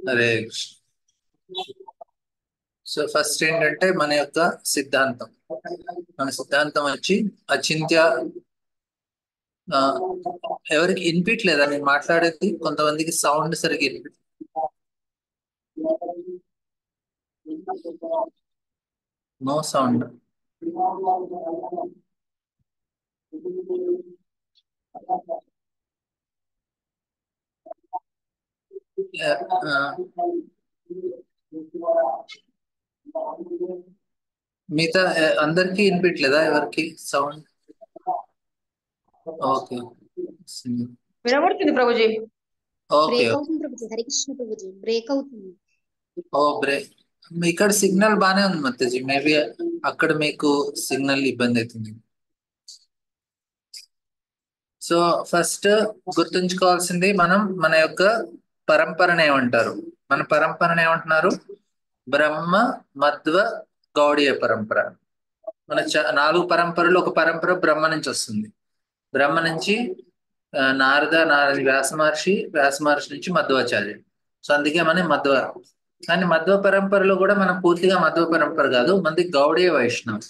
Hare Krishna. So first ఏంటంటే మన యొక్క సిద్ధాంతం. మన సిద్ధాంతం వచ్చి అచింత్య. ఆ, ఎవరికి వినిపించలేదా నేను మాట్లాడేది? కొంతమందికి సౌండ్ సరిగ్గా నో సౌండ్. మిగతా అందరికి వినిపించలేదా? ఎవరికి సౌండ్? ఓకే. వినబడుతుంది ప్రభుజీ. ఓకే. బ్రేక్ అవుతుంది ప్రభుజీ. హరికృష్ణ ప్రభుజీ బ్రేక్ అవుతుంది. ఓ బ్రేక్. ఇక్కడ సిగ్నల్ బానే ఉంది మత్తజీ. మేబీ అక్కడ మీకు సిగ్నల్ ఇబ్బంది అవుతుంది. సో ఫస్ట్ గుర్తుంచుకోవాల్సింది, మనం మన యొక్క పరంపరను ఏమంటారు? మన పరంపరను ఏమంటున్నారు? బ్రహ్మ మధ్వ గౌడీయ పరంపర. మన 4 పరంపరలు. ఒక పరంపర బ్రహ్మ నుంచి వస్తుంది. బ్రహ్మ నుంచి నారద వ్యాస మహర్షి నుంచి మధ్వాచార్య. సో అందుకే మన మధ్వ. కానీ మధ్వ పరంపరలో కూడా మనం పూర్తిగా మధ్వ పరంపర కాదు, మనది గౌడీయ వైష్ణవం.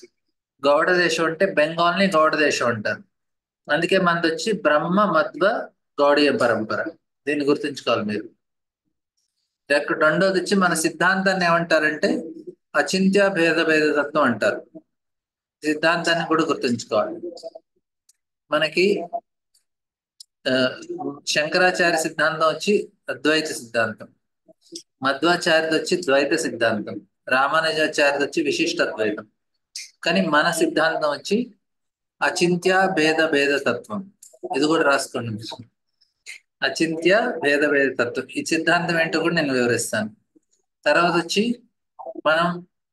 గౌడ దేశం అంటే బెంగాల్ని గౌడ దేశం అంటారు. అందుకే మనది వచ్చి బ్రహ్మ మధ్వ గౌడీయ పరంపర. దీన్ని గుర్తుంచుకోవాలి మీరు. రెండోది వచ్చి మన సిద్ధాంతాన్ని ఏమంటారంటే అచింత్య భేద తత్వం అంటారు. సిద్ధాంతాన్ని కూడా గుర్తుంచుకోవాలి. మనకి శంకరాచార్య సిద్ధాంతం వచ్చి అద్వైత సిద్ధాంతం, మధ్వాచార్యది వచ్చి ద్వైత సిద్ధాంతం, రామానుజాచార్యది వచ్చి విశిష్ట అద్వైతం. కానీ మన సిద్ధాంతం వచ్చి అచింత్య భేద తత్వం. ఇది కూడా రాసుకోండి. అచింత్య భేద తత్వం. ఈ సిద్ధాంతం ఏంటో కూడా నేను వివరిస్తాను. తర్వాత వచ్చి మనం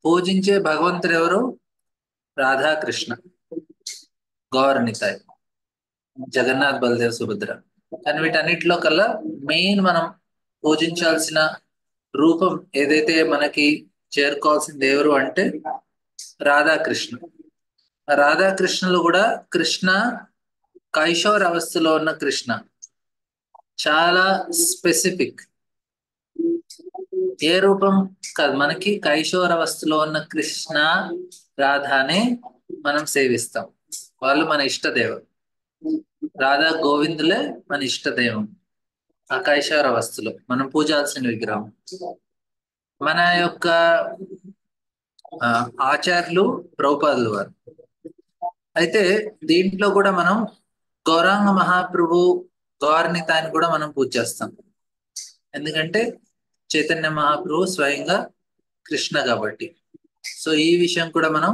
పూజించే భగవంతుడు ఎవరు? రాధాకృష్ణ, గౌరనితాయ్, జగన్నాథ్, బలదేవ్, సుభద్ర. కానీ వీటన్నిటిలో కల్లా మెయిన్ మనం పూజించాల్సిన రూపం ఏదైతే మనకి చేరుకోవాల్సింది ఎవరు అంటే రాధాకృష్ణ. రాధాకృష్ణులు కూడా కృష్ణ కైశోర అవస్థలో ఉన్న కృష్ణ. చాలా స్పెసిఫిక్. ఏ రూపం కాదు, మనకి కైశోర అవస్థలో ఉన్న కృష్ణ రాధానే మనం సేవిస్తాం. వాళ్ళు మన ఇష్టదేవం. రాధా గోవిందులే మన ఇష్టదేవం. ఆ కైశోర అవస్థలో మనం పూజాల్సిన విగ్రహం. మన యొక్క ఆచార్యులు ప్రభుపాదులు వారు. అయితే దీంట్లో కూడా మనం గౌరాంగ మహాప్రభు గౌరనితాన్ని కూడా మనం పూజ చేస్తాం. ఎందుకంటే చైతన్య మహాప్రభు స్వయంగా కృష్ణ కాబట్టి. సో ఈ విషయం కూడా మనం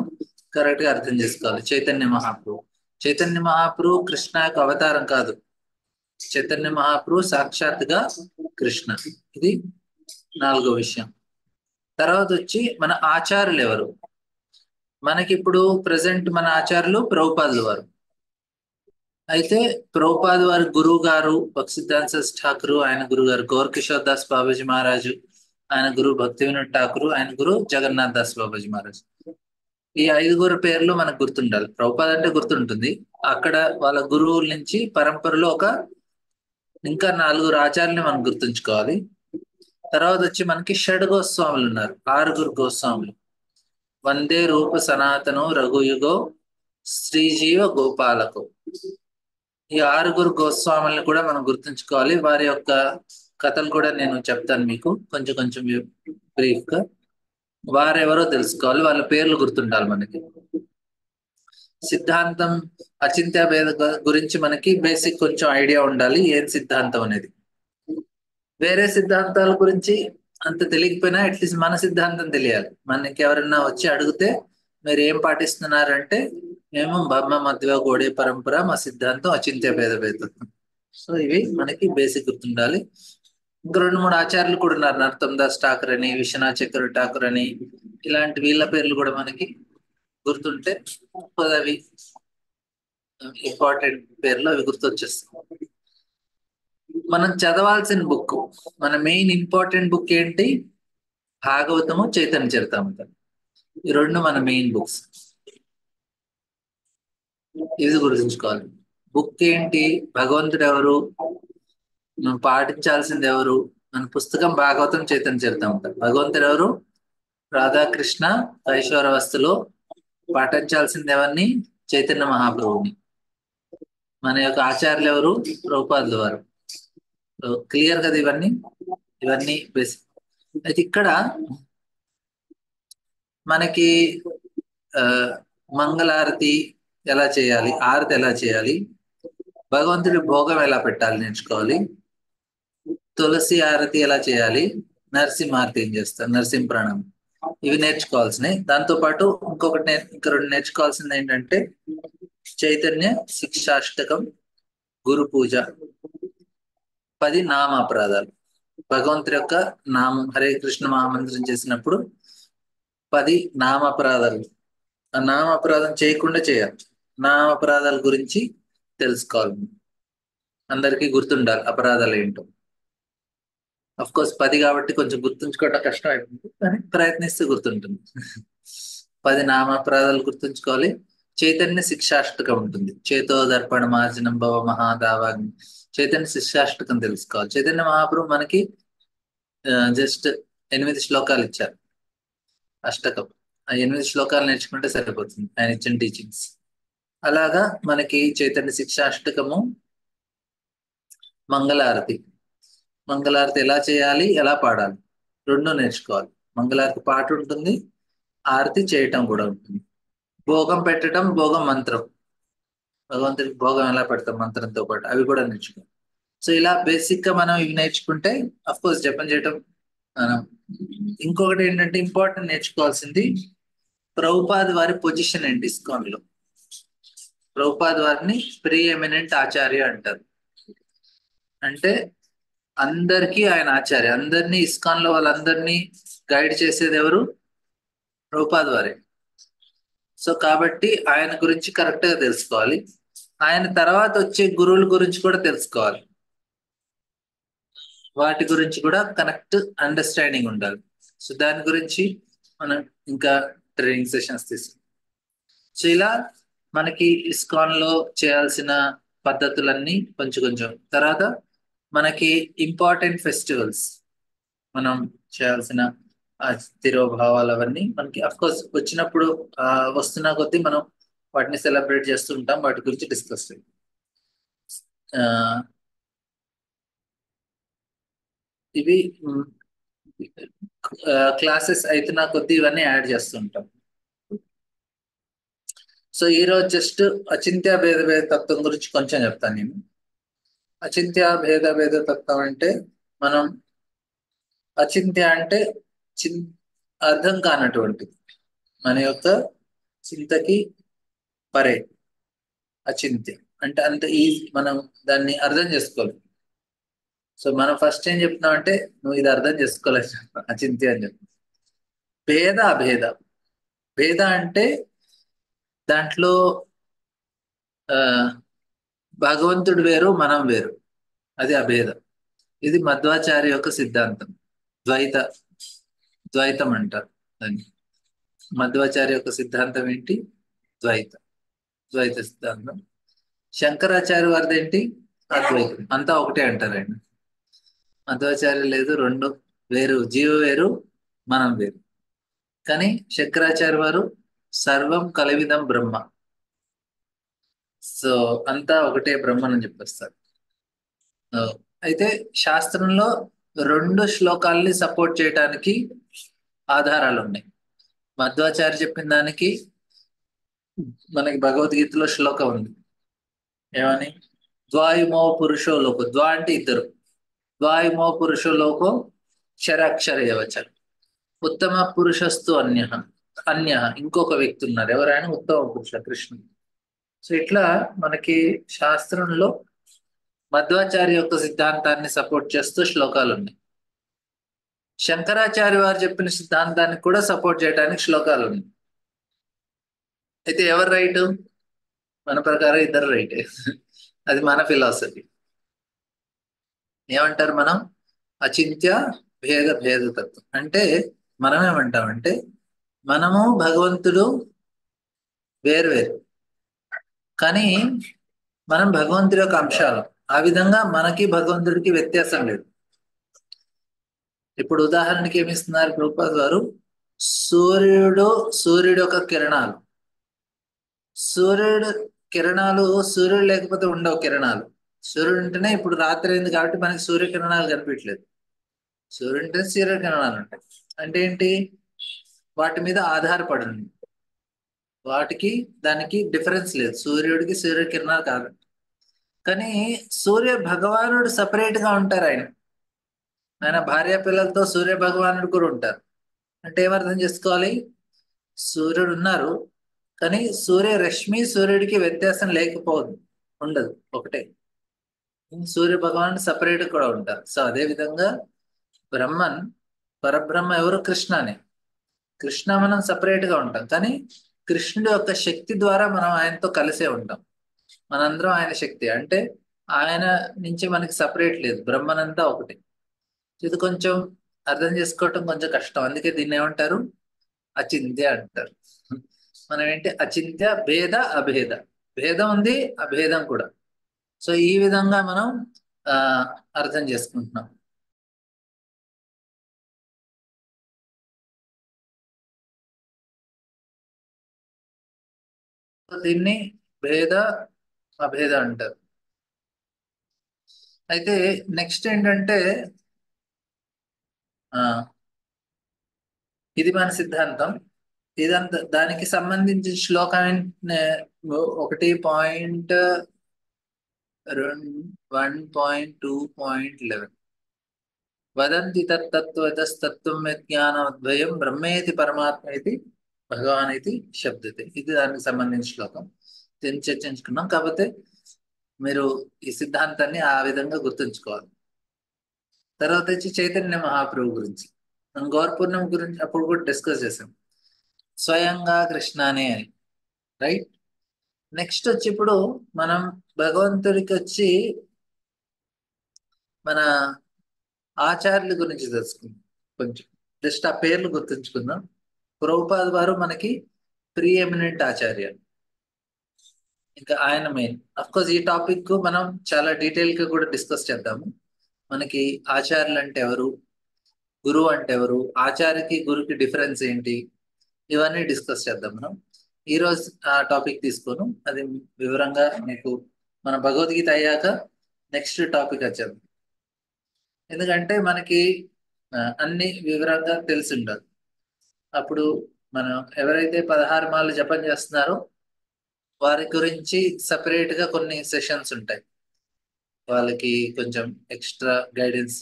కరెక్ట్ గా అర్థం చేసుకోవాలి. చైతన్య మహాప్రభు కృష్ణ యొక్క అవతారం కాదు. చైతన్య మహాప్రభు సాక్షాత్తుగా కృష్ణ. ఇది 4వ విషయం. తర్వాత వచ్చి మన ఆచార్యులు ఎవరు? మనకి ఇప్పుడు ప్రజెంట్ మన ఆచార్యులు ప్రభుపాదులు వారు. అయితే ప్రభుపాద వారి గురువు గారు భక్తిసిద్ధాంత సరస్వతి ఠాకూర్, ఆయన గురువు గారు గౌరకిషోర్ దాస్ బాబాజీ మహారాజు, ఆయన గురువు భక్తి వినోద్ ఠాకూర్, ఆయన గురువు జగన్నాథ్ దాస్ బాబాజీ మహారాజు. ఈ 5గురు పేర్లు మనకు గుర్తుండాలి. ప్రభుపాద అంటే గుర్తుంటుంది. అక్కడ వాళ్ళ గురువుల నుంచి పరంపరలో ఇంకా 4 ఆచార్యుల్ని మనం గుర్తుంచుకోవాలి. తర్వాత వచ్చి మనకి షడ్ గోస్వాములు ఉన్నారు. 6గురు గోస్వాములు. వందే రూప సనాతనం రఘుయుగో శ్రీజీవ గోపాలకు. ఈ 6గురు గోస్వాములను కూడా మనం గుర్తుంచుకోవాలి. వారి యొక్క కథలు కూడా నేను చెప్తాను మీకు కొంచెం బ్రీఫ్ గా. వారెవరో తెలుసుకోవాలి, వాళ్ళ పేర్లు గుర్తుండాలి మనకి. సిద్ధాంతం అచింత్య భేద గురించి మనకి బేసిక్ కొంచెం ఐడియా ఉండాలి, ఏం సిద్ధాంతం అనేది. వేరే సిద్ధాంతాల గురించి అంత తెలియకపోయినా అట్లీస్ట్ మన సిద్ధాంతం తెలియాలి. మనకి ఎవరైనా వచ్చి అడిగితే మీరు ఏం పాటిస్తున్నారంటే మేము బ్రహ్మ మధ్వ గౌడీయ పరంపర, మా సిద్ధాంతం అచింత్య భేదత్వం. సో ఇవి మనకి బేసిక్ గుర్తుండాలి. ఇంకా 2-3 ఆచార్యులు కూడా ఉన్నారు. నరోత్తమ్ దాస్ ఠాకూర్ అని, విశ్వనాథ్ చక్ర ఠాకూర్ అని, ఇలాంటి వీళ్ళ పేర్లు కూడా మనకి గుర్తుంటే అవి ఇంపార్టెంట్ పేర్లు, అవి గుర్తొచ్చేస్తాయి. మనం చదవాల్సిన బుక్, మన మెయిన్ ఇంపార్టెంట్ బుక్ ఏంటి? భాగవతము, చైతన్య చరితామృతం. ఈ 2 మన మెయిన్ బుక్స్. ఇది గుర్తుంచుకోవాలి. బుక్ ఏంటి? భగవంతుడు ఎవరు? మనం పాటించాల్సింది ఎవరు? మన పుస్తకం భాగవతం చైతన్య చరితామృతం. భగవంతుడు ఎవరు? రాధాకృష్ణ ఐశ్వర్యవస్తులో పాటించాల్సింది ఎవరిని? చైతన్య మహాప్రభువుని. మన యొక్క ఆచార్యులు ఎవరు? ప్రభుపాదుల వారు. క్లియర్ కదా ఇవన్నీ బేసిక్. అయితే ఇక్కడ మనకి మంగళారతి ఎలా చేయాలి, ఆరతి ఎలా చేయాలి, భగవంతుడి భోగం ఎలా పెట్టాలి నేర్చుకోవాలి, తులసి ఆరతి ఎలా చేయాలి, నరసింహారతి ఏం చేస్తారు, నరసింహ ప్రాణం, ఇవి నేర్చుకోవాల్సినవి. దాంతో పాటు ఇంకా రెండు నేర్చుకోవాల్సింది ఏంటంటే చైతన్య శిక్షాష్టకం, గురు పూజ, 10 నామాపరాధాలు. భగవంతుడి యొక్క నామం హరే కృష్ణ మహామంత్రం చేసినప్పుడు 10 నామాపరాధాలు. ఆ నామాపరాధం చేయకుండా చేయాలి. నామాపరాధాల గురించి తెలుసుకోవాలి. అందరికీ గుర్తుండాలి అపరాధాలు ఏంటో. అఫ్ కోర్స్ 10 కాబట్టి కొంచెం గుర్తుంచుకోవడం కష్టం అయిపోతుంది, కానీ ప్రయత్నిస్తే గుర్తుంటుంది. 10 నామాపరాధాలు గుర్తుంచుకోవాలి. చైతన్య శిక్షాష్టకం ఉంటుంది. చేతో దర్పణ మార్జనం భవ మహాదావాగ్ని. చైతన్య శిక్షాష్టకం తెలుసుకోవాలి. చైతన్య మహాప్రభు మనకి జస్ట్ 8 శ్లోకాలు ఇచ్చారు, అష్టకం. ఆ 8 శ్లోకాలు నేర్చుకుంటే సరిపోతుంది ఆయన ఇచ్చిన టీచింగ్స్. అలాగా మనకి చైతన్య శిక్షాష్టకము, మంగళారతి. మంగళారతి ఎలా చేయాలి, ఎలా పాడాలి, రెండు నేర్చుకోవాలి. మంగళారతి పాట ఉంటుంది, ఆరతి చేయటం కూడా ఉంటుంది. భోగం పెట్టడం, భోగం మంత్రం, భగవంతుడికి భోగం ఎలా పెడతాం మంత్రంతో పాటు, అవి కూడా నేర్చుకోవాలి. సో ఇలా బేసిక్ గా మనం ఇవి నేర్చుకుంటే అఫ్ కోర్స్ జపం చేయటం. ఇంకొకటి ఏంటంటే ఇంపార్టెంట్ నేర్చుకోవాల్సింది ప్రభుపాద్ వారి పొజిషన్ ఏంటి ఇస్కాన్ లో. ప్రభుపాద్ వారిని ప్రీ ఎమినెంట్ ఆచార్య అంటారు. అంటే అందరికీ ఆయన ఆచార్య. అందరినీ ఇస్కాన్ లో వాళ్ళందరినీ గైడ్ చేసేది ఎవరు? ప్రభుపాద్ వారే. సో కాబట్టి ఆయన గురించి కరెక్ట్ గా తెలుసుకోవాలి. ఆయన తర్వాత వచ్చే గురువుల గురించి కూడా తెలుసుకోవాలి. వాటి గురించి కూడా కనెక్ట్ అండర్స్టాండింగ్ ఉండాలి. సో దాని గురించి మనం ఇంకా ట్రైనింగ్ సెషన్స్ తీసుకుంటాం. సో ఇలా మనకి ఇస్కాన్ లో చేయాల్సిన పద్ధతులన్నీ కొంచెం కొంచెం. తర్వాత మనకి ఇంపార్టెంట్ ఫెస్టివల్స్, మనం చేయాల్సిన తిరోభావాలు అవన్నీ మనకి అఫ్ కోర్స్ వచ్చినప్పుడు వస్తున్న కొద్దీ మనం వాటిని సెలబ్రేట్ చేస్తూ ఉంటాం. వాటి గురించి డిస్కస్ చేయాలి. ఇవి క్లాసెస్ అవుతున్న కొద్దీ ఇవన్నీ యాడ్ చేస్తుంటాం. సో ఈరోజు జస్ట్ అచింత్య భేద భేద తత్వం గురించి కొంచెం చెప్తాను నేను. అచింత్య భేద భేద తత్వం అంటే మనం అచింత్య అంటే అర్థం కానటువంటిది, మన యొక్క చింతకి పరే. అచింత్య అంటే అంత ఈజీ, మనం దాన్ని అర్థం చేసుకోవాలి. సో మనం ఫస్ట్ ఏం చెప్తున్నాం అంటే నువ్వు ఇది అర్థం చేసుకోలేదు, అచింత్య అని చెప్పి. భేద అభేద. భేద అంటే దాంట్లో భగవంతుడు వేరు, మనం వేరు, అది అభేదం. ఇది మధ్వాచార్య యొక్క సిద్ధాంతం. ద్వైతం అంటారు దాన్ని. మధ్వాచార్య యొక్క సిద్ధాంతం ఏంటి? ద్వైత సిద్ధాంతం. శంకరాచార్య వారిది ఏంటి? అద్వైతం. అంతా ఒకటే అంటారండి. మధ్వాచార్య లేదు, రెండు వేరు, జీవ వేరు, మనం వేరు. కానీ శంకరాచార్య వారు సర్వం కలవిదం బ్రహ్మ. సో అంతా ఒకటే బ్రహ్మని చెప్పేస్తారు. అయితే శాస్త్రంలో 2 శ్లోకాల్ని సపోర్ట్ చేయడానికి ఆధారాలు ఉన్నాయి. మధ్వాచార్య చెప్పిన దానికి మనకి భగవద్గీతలో శ్లోకం ఉంది. ఏమని? ద్వాయుమో పురుషో లోకో. ద్వా అంటే ఇద్దరు. ద్వాయుమో పురుషో లోకో క్షరాక్షర యవచ. ఉత్తమ పురుషస్తు అన్య ఇంకొక వ్యక్తి ఉన్నారు. ఎవరైనా ఉత్తమ పురుష, కృష్ణుడు. సో ఇట్లా మనకి శాస్త్రంలో మధ్వాచార్య యొక్క సిద్ధాంతాన్ని సపోర్ట్ చేస్తూ శ్లోకాలు ఉన్నాయి. శంకరాచార్య వారు చెప్పిన సిద్ధాంతానికి కూడా సపోర్ట్ చేయడానికి శ్లోకాలు ఉన్నాయి. అయితే ఎవరు రైట్? మన ప్రకారం ఇద్దరు రైటే. అది మన ఫిలాసఫీ. ఏమంటారు మనం? అచింత్య భేద తత్వం అంటే మనం ఏమంటామంటే మనము భగవంతుడు వేరు, కానీ మనం భగవంతుడి యొక్క అంశాలు. ఆ విధంగా మనకి భగవంతుడికి వ్యత్యాసం లేదు. ఇప్పుడు ఉదాహరణకి ఏమిస్తున్నారు ప్రభుపాద్ గారు, సూర్యుడు యొక్క కిరణాలు, సూర్యుడు కిరణాలు, సూర్యుడు లేకపోతే ఉండవు కిరణాలు. సూర్యుడు ఉంటేనే ఇప్పుడు రాత్రి అయింది కాబట్టి మనకి సూర్యకిరణాలు కనిపించలేదు. సూర్యుడు ఉంటే సూర్యకిరణాలు ఉంటాయి. అంటే ఏంటి? వాటి మీద ఆధారపడి ఉంది. వాటికి దానికి డిఫరెన్స్ లేదు. సూర్యుడికి సూర్యకిరణాలు కాదు. కానీ సూర్య భగవానుడు సపరేట్ గా ఉంటారు. ఆయన భార్య పిల్లలతో సూర్య భగవానుడు కూడా ఉంటారు. అంటే ఏమర్థం చేసుకోవాలి? సూర్యుడు ఉన్నారు, కానీ సూర్యరశ్మి సూర్యుడికి వ్యత్యాసం లేకపోదు, ఉండదు, ఒకటే. సూర్య భగవానుడు సపరేట్ కూడా ఉంటారు. సో అదే విధంగా బ్రహ్మన్, పరబ్రహ్మ ఎవరు? కృష్ణనే. కృష్ణ మనం సపరేట్ గా ఉంటాం, కానీ కృష్ణుడి యొక్క శక్తి ద్వారా మనం ఆయనతో కలిసే ఉంటాం. మనందరం ఆయన శక్తి, అంటే ఆయన నుంచి మనకి సపరేట్ లేదు, బ్రహ్మనంతా ఒకటి. ఇది కొంచెం అర్థం చేసుకోవటం కొంచెం కష్టం. అందుకే దీన్ని ఏమంటారు? అచింత్య అంటారు. మనం ఏంటి? అచింత్య, భేద అభేద. భేదం ఉంది, అభేదం కూడా. సో ఈ విధంగా మనం ఆ అర్థం చేసుకుంటున్నాం. దీన్ని భేద అభేద అంటారు. అయితే నెక్స్ట్ ఏంటంటే, ఇది మన సిద్ధాంతం. ఇదంతా దానికి సంబంధించిన శ్లోకం 1.2.11 వదంతి తత్తత్వతస్తత్వం విజ్ఞానోద్వయం బ్రహ్మేతి పరమాత్మేతి భగవాన్ ఇది శబ్దతే. ఇది దానికి సంబంధించిన శ్లోకం. దీన్ని చర్చించుకున్నాం. కాకపోతే మీరు ఈ సిద్ధాంతాన్ని ఆ విధంగా గుర్తుంచుకోవాలి. తర్వాత వచ్చి చైతన్య మహాప్రభు గురించి మనం గౌరపూర్ణం గురించి అప్పుడు కూడా డిస్కస్ చేసాం. స్వయంగా కృష్ణనే అని, రైట్? నెక్స్ట్ వచ్చి ఇప్పుడు మనం భగవంతుడికి వచ్చి మన ఆచార్యుల గురించి తెలుసుకుందాం. కొంచెం జస్ట్ ఆ పేర్లు గుర్తుంచుకుందాం. ప్రభుపాద్ వారు మనకి ప్రీఎమినెంట్ ఆచార్య. ఇంకా ఆయన మెయిన్. అఫ్ కోర్స్ ఈ టాపిక్ మనం చాలా డీటెయిల్ గా కూడా డిస్కస్ చేద్దాము. మనకి ఆచార్యులు అంటే ఎవరు, గురువు అంటే ఎవరు, ఆచార్యకి గురుకి డిఫరెన్స్ ఏంటి, ఇవన్నీ డిస్కస్ చేద్దాం మనం. ఈ రోజు ఆ టాపిక్ తీసుకోను, అది వివరంగా మీకు మన భగవద్గీత అయ్యాక నెక్స్ట్ టాపిక్ వచ్చేది. ఎందుకంటే మనకి అన్ని వివరంగా తెలిసి ఉండదు. అప్పుడు మనం ఎవరైతే 16 మాలలు జపం చేస్తున్నారో వారి గురించి సపరేట్ గా కొన్ని సెషన్స్ ఉంటాయి. వాళ్ళకి కొంచెం ఎక్స్ట్రా గైడెన్స్.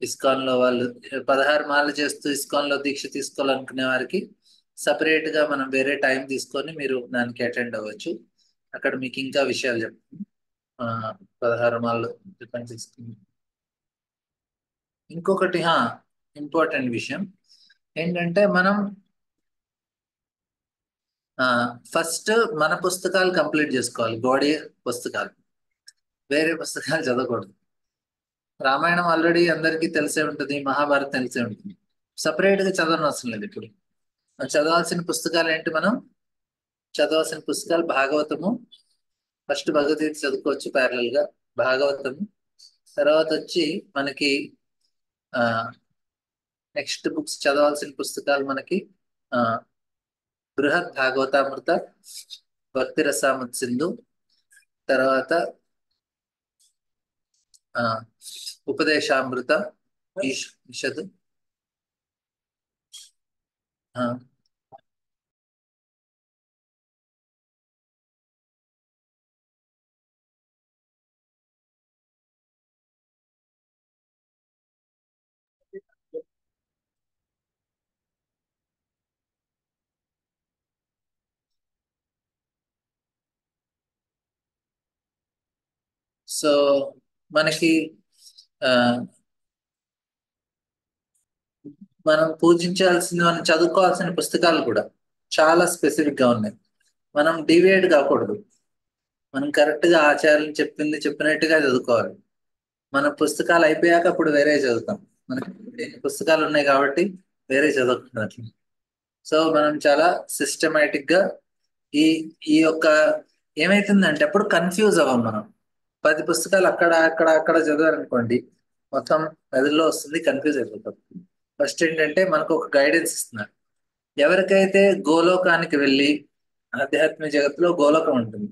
ఇస్కాన్ లో వాళ్ళు 16 మాలలు చేస్తూ ఇస్కాన్ లో దీక్ష తీసుకోవాలనుకునే వారికి సపరేట్ గా మనం వేరే టైం తీసుకొని మీరు దానికి అటెండ్ అవ్వచ్చు. అక్కడ మీకు ఇంకా విషయాలు చెప్తాను. 16 మాలలు జపం చేసుకుని. ఇంకొకటి ఇంపార్టెంట్ విషయం ఏంటంటే, మనం ఫస్ట్ మన పుస్తకాలు కంప్లీట్ చేసుకోవాలి. బాడీ పుస్తకాలు, వేరే పుస్తకాలు చదవకూడదు. రామాయణం ఆల్రెడీ అందరికీ తెలిసే ఉంటుంది, మహాభారతం తెలిసే ఉంటుంది. సపరేట్ గా చదవడం అవసరం లేదు. ఇప్పుడు చదవాల్సిన పుస్తకాలు ఏంటి? మనం చదవాల్సిన పుస్తకాలు భాగవతము. ఫస్ట్ భగవద్గీత చదువుకోవచ్చు ప్యారలల్ గా, భాగవతము. తర్వాత వచ్చి మనకి నెక్స్ట్ బుక్స్ చదవాల్సిన పుస్తకాలు మనకి బృహత్ భాగవతామృత, భక్తి రసామృత సింధు, తర్వాత ఉపదేశామృత, ఈషద్, సో మనకి మనం పూజించాల్సిన, మనం చదువుకోవాల్సిన పుస్తకాలు కూడా చాలా స్పెసిఫిక్ గా ఉన్నాయి. మనం డివియేట్ కాకూడదు. మనం కరెక్ట్ గా ఆచార్యులు చెప్పినట్టుగా చదువుకోవాలి. మన పుస్తకాలు అయిపోయాక అప్పుడు వేరే చదువుతాం. మనకి పుస్తకాలు ఉన్నాయి కాబట్టి వేరే చదువుకుంటాం. సో మనం చాలా సిస్టమేటిక్ గా ఈ ఈ యొక్క ఏమైతుందంటే అప్పుడు కన్ఫ్యూజ్ అవ్వం మనం. 10 పుస్తకాలు అక్కడ అక్కడ అక్కడ చదివారనుకోండి, మొత్తం మెదడులో వస్తుంది, కన్ఫ్యూజ్ అయిపోతాం. ఫస్ట్ ఏంటంటే మనకు ఒక గైడెన్స్ ఇస్తున్నారు. ఎవరికైతే గోలోకానికి వెళ్ళి, ఆధ్యాత్మిక జగత్తులో గోలోకం ఉంటుంది,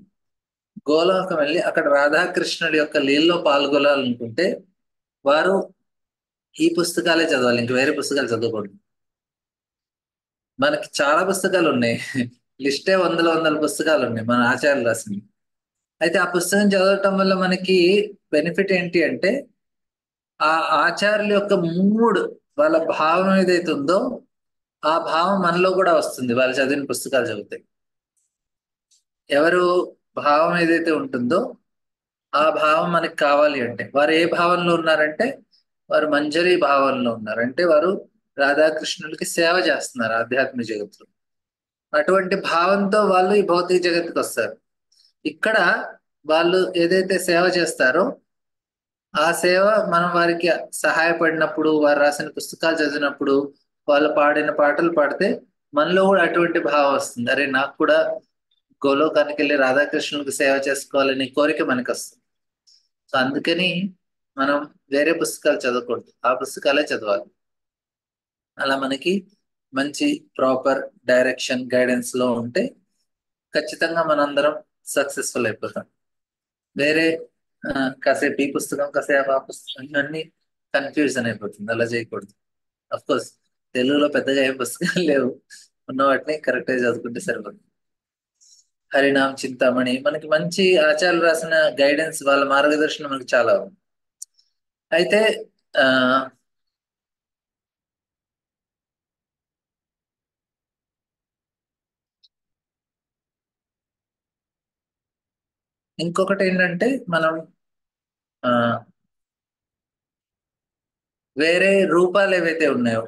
గోలోకం వెళ్ళి అక్కడ రాధాకృష్ణుడి యొక్క లీలలో పాల్గొనాలనుకుంటే వారు ఈ పుస్తకాలే చదవాలి, ఇంక వేరే పుస్తకాలు చదవకూడదు. మనకి చాలా పుస్తకాలు ఉన్నాయి, లిస్టే వందల పుస్తకాలు ఉన్నాయి మన ఆచార్యులు రాసినవి. అయితే ఆ పుస్తకం చదవటం వల్ల మనకి బెనిఫిట్ ఏంటి అంటే, ఆ ఆచార్యుల యొక్క మూడ్, వాళ్ళ భావం ఏదైతే ఉందో ఆ భావం మనలో కూడా వస్తుంది వాళ్ళు చదివిన పుస్తకాలు చదివితే. ఎవరు భావం ఏదైతే ఉంటుందో ఆ భావం మనకి కావాలి అంటే, వారు ఏ భావంలో ఉన్నారంటే వారు మంజరి భావంలో ఉన్నారు, అంటే వారు రాధాకృష్ణులకి సేవ చేస్తున్నారు ఆధ్యాత్మిక జగత్తులో. అటువంటి భావంతో వాళ్ళు ఈ భౌతిక జగత్తుకి వస్తారు. ఇక్కడ వాళ్ళు ఏదైతే సేవ చేస్తారో ఆ సేవ మనం వారికి సహాయపడినప్పుడు, వారు రాసిన పుస్తకాలు చదివినప్పుడు, వాళ్ళు పాడిన పాటలు పాడితే మనలో కూడా అటువంటి భావం వస్తుంది. అరే నాకు కూడా గోలోకానికి వెళ్ళి రాధాకృష్ణులకు సేవ చేసుకోవాలని కోరిక మనకు వస్తుంది. సో అందుకని మనం వేరే పుస్తకాలు చదవకూడదు, ఆ పుస్తకాలే చదవాలి. అలా మనకి మంచి ప్రాపర్ డైరెక్షన్ గైడెన్స్ లో ఉంటే ఖచ్చితంగా మనందరం సక్సెస్ఫుల్ అయిపోతాం. వేరే కాసేపు ఈ పుస్తకం కాసేపు ఆ పుస్తకం అన్ని కన్ఫ్యూజన్ అయిపోతుంది. అలా చేయకూడదు. అఫ్ కోర్స్ తెలుగులో పెద్దగా ఏం పుస్తకాలు లేవు, ఉన్న వాటిని కరెక్ట్గా చదువుకుంటే సరిపోతుంది. హరినామ్ చింతామణి మనకి మంచి ఆచార్యులు రాసిన గైడెన్స్, వాళ్ళ మార్గదర్శనం మనకి చాలా ఉంది. అయితే ఆ ఇంకొకటి ఏంటంటే మనం ఆ వేరే రూపాలు ఏవైతే ఉన్నాయో,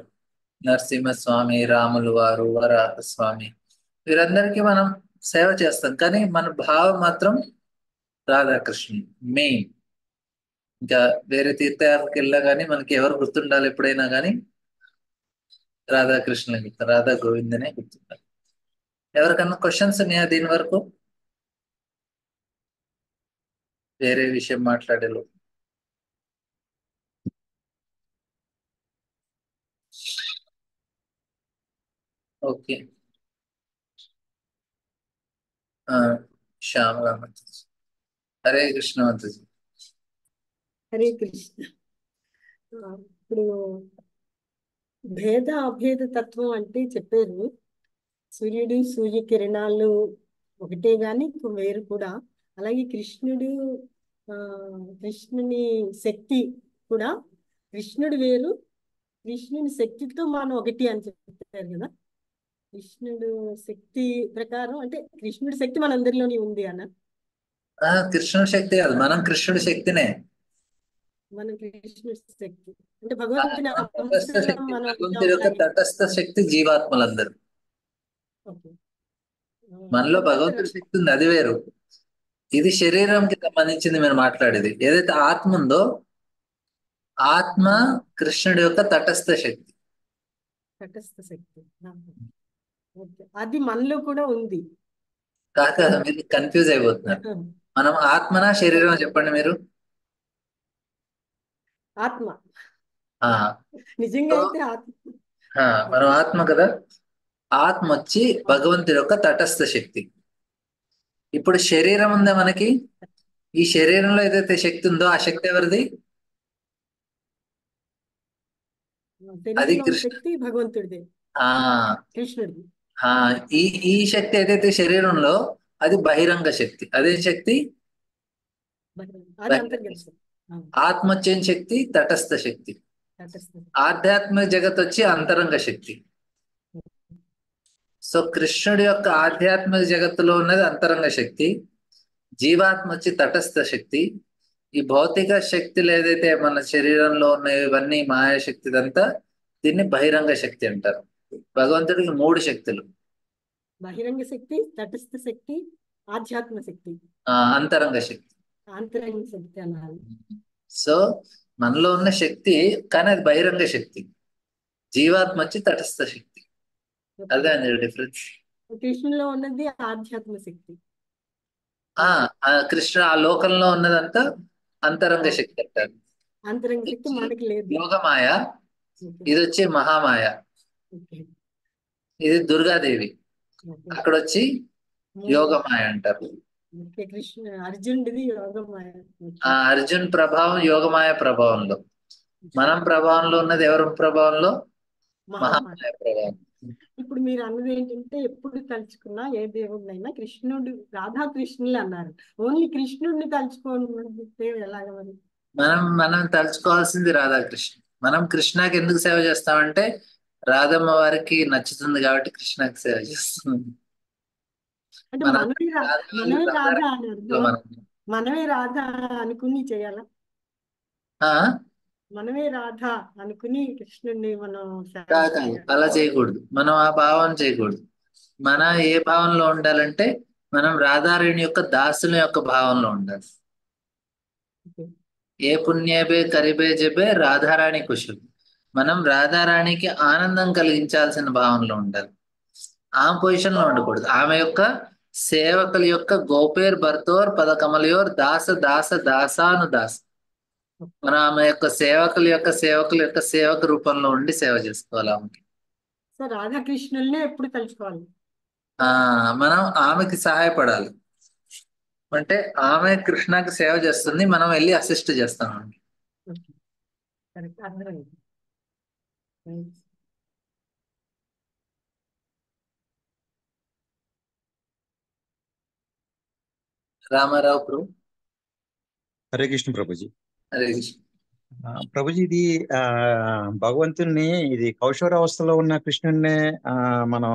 నరసింహస్వామి, రాములు వారు, వరాహ స్వామి, వీరందరికీ మనం సేవ చేస్తాం, కానీ మన భావం మాత్రం రాధాకృష్ణుడు మెయిన్. ఇంకా వేరే తీర్థయాత్రకి వెళ్ళా కానీ మనకి ఎవరు గుర్తుండాలి ఎప్పుడైనా కానీ, రాధాకృష్ణులే గుర్తు, రాధా గోవిందనే గుర్తుండాలి. ఎవరికన్నా క్వశ్చన్స్ ఉన్నాయా దీని వరకు? వేరే విషయం మాట్లాడేలో ఓకే. శ్యామలా మాతాజీ. హరే కృష్ణ మాతాజీ. హరే కృష్ణ. ఇప్పుడు భేద అభేద తత్వం అంటే చెప్పారు. సూర్యుడు సూర్యకిరణాలు ఒకటే గాని వేరు కూడా. అలాగే కృష్ణుడు కృష్ణుని శక్తి కూడా, కృష్ణుడు వేరు, కృష్ణుని శక్తితో మనం ఒకటి అని చెప్పారు కదా. కృష్ణుడు శక్తి ప్రకారం అంటే కృష్ణుడి శక్తి మనందరిలోని ఉంది అన్న. కృష్ణుడి శక్తి కాదు, మనం కృష్ణుడి శక్తినే. మన కృష్ణుడి శక్తి అంటే భగవంతుని భగవంతుడి యొక్క తటస్థ శక్తి జీవాత్మలందరూ. మనలో భగవంతుడి శక్తి ఉంది, అది వేరు. ఇది శరీరంకి సంబంధించింది మీరు మాట్లాడేది. ఏదైతే ఆత్మ ఉందో ఆత్మ కృష్ణుడి యొక్క తటస్థ శక్తి. తటస్థ శక్తి అది మనలో కూడా ఉంది. కాక మీరు కన్ఫ్యూజ్ అయిపోతున్నారు. మనం ఆత్మనా శరీరం చెప్పండి మీరు? ఆత్మ. నిజంగా అయితే ఆత్మ. మనం ఆత్మ కదా. ఆత్మ వచ్చి భగవంతుడి యొక్క తటస్థ శక్తి. ఇప్పుడు శరీరం ఉందా మనకి? ఈ శరీరంలో ఏదైతే శక్తి ఉందో ఆ శక్తి ఎవరిది? అది శక్తి భగవంతుడిది, కృష్ణుడిది. ఈ ఈ శక్తి ఏదైతే శరీరంలో, అది బహిరంగ శక్తి. అదే శక్తి ఆత్మ వచ్చే శక్తి తటస్థ శక్తి. ఆధ్యాత్మిక జగత్ వచ్చి అంతరంగ శక్తి. సో కృష్ణుడి యొక్క ఆధ్యాత్మిక జగత్తులో ఉన్నది అంతరంగ శక్తి, జీవాత్మ వచ్చి తటస్థ శక్తి. ఈ భౌతిక శక్తులు ఏదైతే మన శరీరంలో ఉన్నాయో ఇవన్నీ మాయాశక్తి, ఇదంతా దీన్ని బహిరంగ శక్తి అంటారు. భగవంతుడికి 3 శక్తులు: బహిరంగ శక్తి, తటస్థ శక్తి, ఆధ్యాత్మ శక్తి, అంతరంగ శక్తి. అంతరంగ శక్తి అన్నారు. సో మనలో ఉన్న శక్తి కానీ అది బహిరంగ శక్తి, జీవాత్మ వచ్చి తటస్థ శక్తి. అదే అండి డిఫరెన్స్. కృష్ణులో ఉన్నది ఆధ్యాత్మ శక్తి. ఆ కృష్ణ ఆ లోకంలో ఉన్నదంతా అంతరంగ శక్తి అంటారు. అంతరంగ ఇది శక్తి వచ్చి మనకి లేదు. యోగమాయ, ఓకే. ఇది వచ్చి మహామాయ, ఓకే. ఇది దుర్గాదేవి, ఓకే. అక్కడ వచ్చి యోగమాయ అంటారు. ఓకే. కృష్ణ అర్జునుడిది యోగమాయ. ఆ అర్జున్ ప్రభావం యోగమాయ ప్రభావంలో, మనం ప్రభావంలో ఉన్నది ఎవరి ప్రభావంలో? మహామాయ. మహామాయ ప్రభావం. ఇప్పుడు మీరు అన్నది ఏంటంటే ఎప్పుడు తలుచుకున్నా ఏ దేవుడినైనా కృష్ణుడు రాధాకృష్ణులు అన్నారు. ఓన్లీ కృష్ణుడిని తలుచుకోండి ఎలాగ మరి? మనం తలుచుకోవాల్సింది రాధాకృష్ణ. మనం కృష్ణకి ఎందుకు సేవ చేస్తామంటే రాధమ్మ వారికి నచ్చుతుంది కాబట్టి కృష్ణకి సేవ చేస్తాం. అంటే మనం మనమే రాధా అని అర్థం. మనం మనమే రాధా అనుకుని చేయాలా? ఆ? మనమే రాధా అనుకుని కృష్ణుడిని మనం సేవ కాదు, చేయాలి. అలా చేయకూడదు. మనం ఆ భావం చేయకూడదు. మన ఏ భావంలో ఉండాలంటే మనం రాధారాణి యొక్క దాసుల యొక్క భావంలో ఉండాలి. ఓకే. ఏ పుణ్యబే కరిబే జబే రాధారాణి కుశలు. మనం రాధారాణికి ఆనందం కలిగించాల్సిన భావంలో ఉండాలి. ఆ పొజిషన్ లో ఉండకూడదు. ఆమె యొక్క సేవకుల యొక్క గోపేర్ భర్తోర్ పదకమలయోర్ దాస దాస దాసాను దాస. మనం ఆమె యొక్క సేవకుల యొక్క సేవక రూపంలో ఉండి సేవ చేసుకోవాలి ఆమెకి. సో రాధాకృష్ణుల్నే ఎప్పుడు తలుచుకోవాలి. మనం ఆమెకి సహాయపడాలి. అంటే ఆమె కృష్ణకి సేవ చేస్తుంది, మనం వెళ్ళి అసిస్ట్ చేస్తాం. ఓకే. కరెక్ట్. అర్థమైంది. రామారావు ప్రభు. హరే కృష్ణ ప్రభుజీ. హరే కృష్ణ. ప్రభుజీ, ఇది భగవంతుణ్ణి ఇది కౌశోరావస్థలో ఉన్న కృష్ణుడినే మనం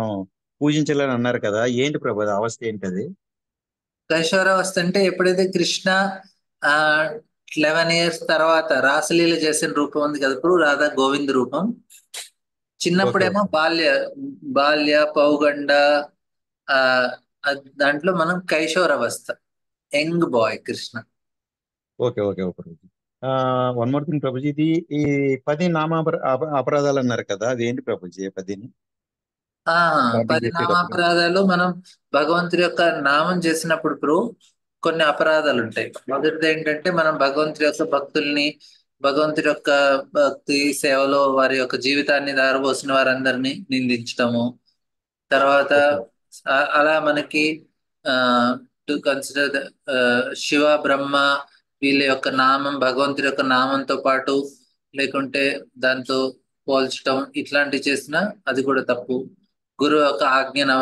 పూజించాలని అన్నారు కదా, ఏంటి ప్రభు అది అవస్థ ఏంటది? కైశోరావస్థ అంటే ఎప్పుడైతే కృష్ణ 11 years తర్వాత రాసలీల చేసిన రూపం ఉంది కదా ఇప్పుడు, రాధా గోవింద్ రూపం. చిన్నప్పుడేమో బాల్య పౌగండ, దాంట్లో మనం కైశోరావస్థ, young boy Krishna. Okay okay okay ప్రభుజీ. వన్ మోర్ థింగ్ ప్రభుజీ, ఇది ఈ 10 అపరాధాలు అన్నారు కదా, అవి ఏంటి ప్రభుజీ? 10 10 నామాపరాధాలు మనం భగవంతుడి యొక్క నామం చేసినప్పుడు కొన్ని అపరాధాలు ఉంటాయి. మొదటిది ఏంటంటే మనం భగవంతుడి యొక్క భక్తుల్ని, భగవంతుడి యొక్క భక్తి సేవలో వారి యొక్క జీవితాన్ని దారబోసిన వారందరినీ నిందించటము. తర్వాత అలా మనకి టు కన్సిడర్ శివ బ్రహ్మ వీళ్ళ యొక్క నామం భగవంతుడి యొక్క నామంతో పాటు లేకుంటే దాంతో పోల్చటం, ఇట్లాంటివి చేసినా అది కూడా తప్పు. గురువు యొక్క ఆజ్ఞను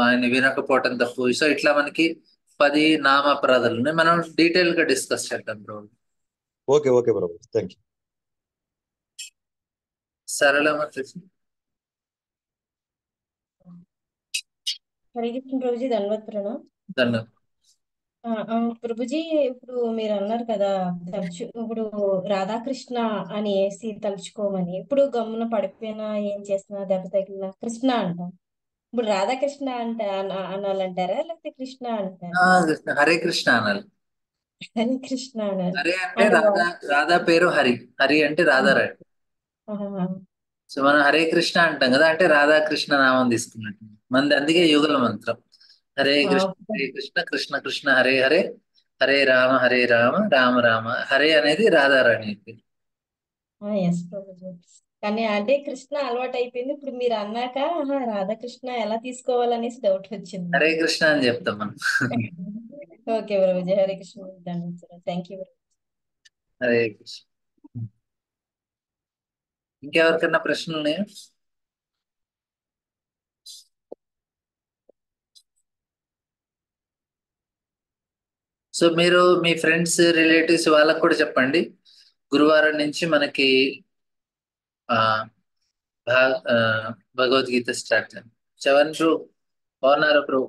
ఆయన వినకపోవటం తప్పు. సో ఇట్లా మనకి 10 నామాపరాధాలు ఉన్నాయి. మనం డీటెయిల్ గా డిస్కస్ చేద్దాం బ్రో. ఓకే ఓకే ప్రభు, థ్యాంక్ యూ. సరళమా హరే కృష్ణ ప్రభుజీ, ధన్వత్రను. ప్రభుజీ, ఇప్పుడు మీరు అన్నారు కదా ఇప్పుడు రాధాకృష్ణ అని వేసి తలుచుకోమని. ఇప్పుడు గమ్మున పడిపోయినా ఏం చేసినా దెబ్బ తగిలినా కృష్ణ అంటాం. ఇప్పుడు రాధాకృష్ణ అంటే అనాలంటారా లేకపోతే కృష్ణ అంటారా? హరే కృష్ణ అనాలి. హరే కృష్ణ అనాలి. హరి అంటే రాధా పేరు హరి. హరి అంటే రాధారాణి. సో మనం హరే కృష్ణ అంటాం కదా, అంటే రాధాకృష్ణ నామం తీసుకున్నట్టు మనది. అందుకే యుగల మంత్రం హరే కృష్ణ హరే కృష్ణ కృష్ణ కృష్ణ హరే హరే, హరే రామ రామ రామ హరే అనేది రాధారాణి. కానీ అంటే కృష్ణ అలవాటు అయిపోయింది. ఇప్పుడు మీరు అన్నాక రాధాకృష్ణ ఎలా తీసుకోవాలనేసి డౌట్ వచ్చింది. హరే కృష్ణ అని చెప్తాం మనం. ఓకే ప్రభుజీ, హరే కృష్ణ. Thank you. హరే కృష్ణ. ఇంకెవరికన్నా ప్రశ్నలు ఉన్నాయా? సో మీరు మీ ఫ్రెండ్స్ రిలేటివ్స్ వాళ్ళకు కూడా చెప్పండి, గురువారం నుంచి మనకి భగవద్గీత స్టార్ట్. చవన్ బ్రో బాగున్నారా బ్రో?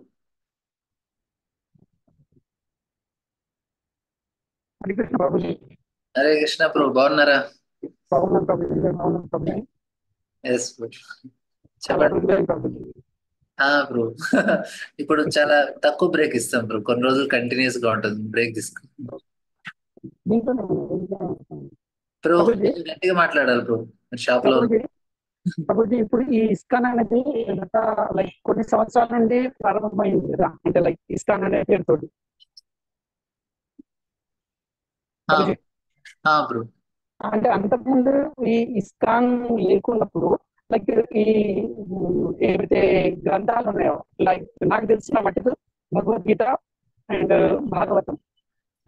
హరే కృష్ణ బ్రో బాగున్నారా? ఎస్ బ్రో చెప్పండి. బ్రో ఇప్పుడు చాలా తక్కువ బ్రేక్ ఇస్తాం బ్రో, కొన్ని రోజులు కంటిన్యూస్ గా ఉంటుంది, బ్రేక్ తీసుకుంటాం బ్రో. గట్టిగా మాట్లాడాలి బ్రో, షాప్ లో ప్రభుజీ ఇప్పుడు ఈ ఇస్కాన్ అనేది గత లైక్ కొన్ని సంవత్సరాల నుండి ప్రారంభమైంది కదా, అంటే లైక్ ఇస్కాన్ అనే పేరుతోటి ప్రభుజీ. బ్రో. అంటే అంతకుముందు ఈ ఇస్కాన్ లేకున్నప్పుడు లైక్ ఈ ఏవైతే గ్రంథాలు ఉన్నాయో, లైక్ నాకు తెలిసిన మటుకు భగవద్గీత అండ్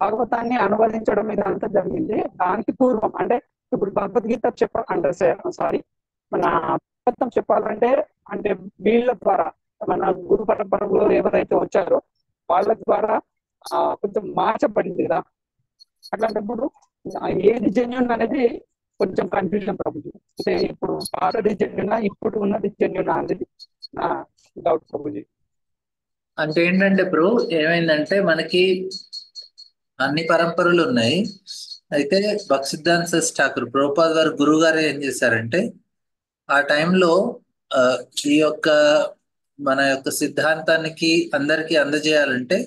భాగవతాన్ని అనువదించడం మీద అంతా జరిగింది. దానికి పూర్వం అంటే ఇప్పుడు భగవద్గీత అంటే సారీ మన భాగవతం చెప్పాలంటే అంటే వీళ్ళ ద్వారా మన గురు పరంపరలో ఎవరైతే వచ్చారో వాళ్ళ ద్వారా కొంచెం మార్చబడింది కదా. అట్లాంటప్పుడు ఏది జెన్యున్ అనేది కొంచెం కన్ఫ్యూజన్ ప్రభుజీ. అంటే ఇప్పుడు పాతది జెన్యున్, ఇప్పుడు ఉన్నది జెన్యున్ అనేది నా డౌట్ ప్రభుజీ. అంటే ఏంటంటే బ్రో, ఏమైందంటే మనకి అన్ని పరంపరలు ఉన్నాయి. అయితే భక్తిసిద్ధాంత సరస్వతి ఠాకూర్ ప్రభుపాద్ వారి గురువు గారు ఏం చేశారంటే ఆ టైంలో ఈ యొక్క మన యొక్క సిద్ధాంతానికి అందరికీ అందజేయాలంటే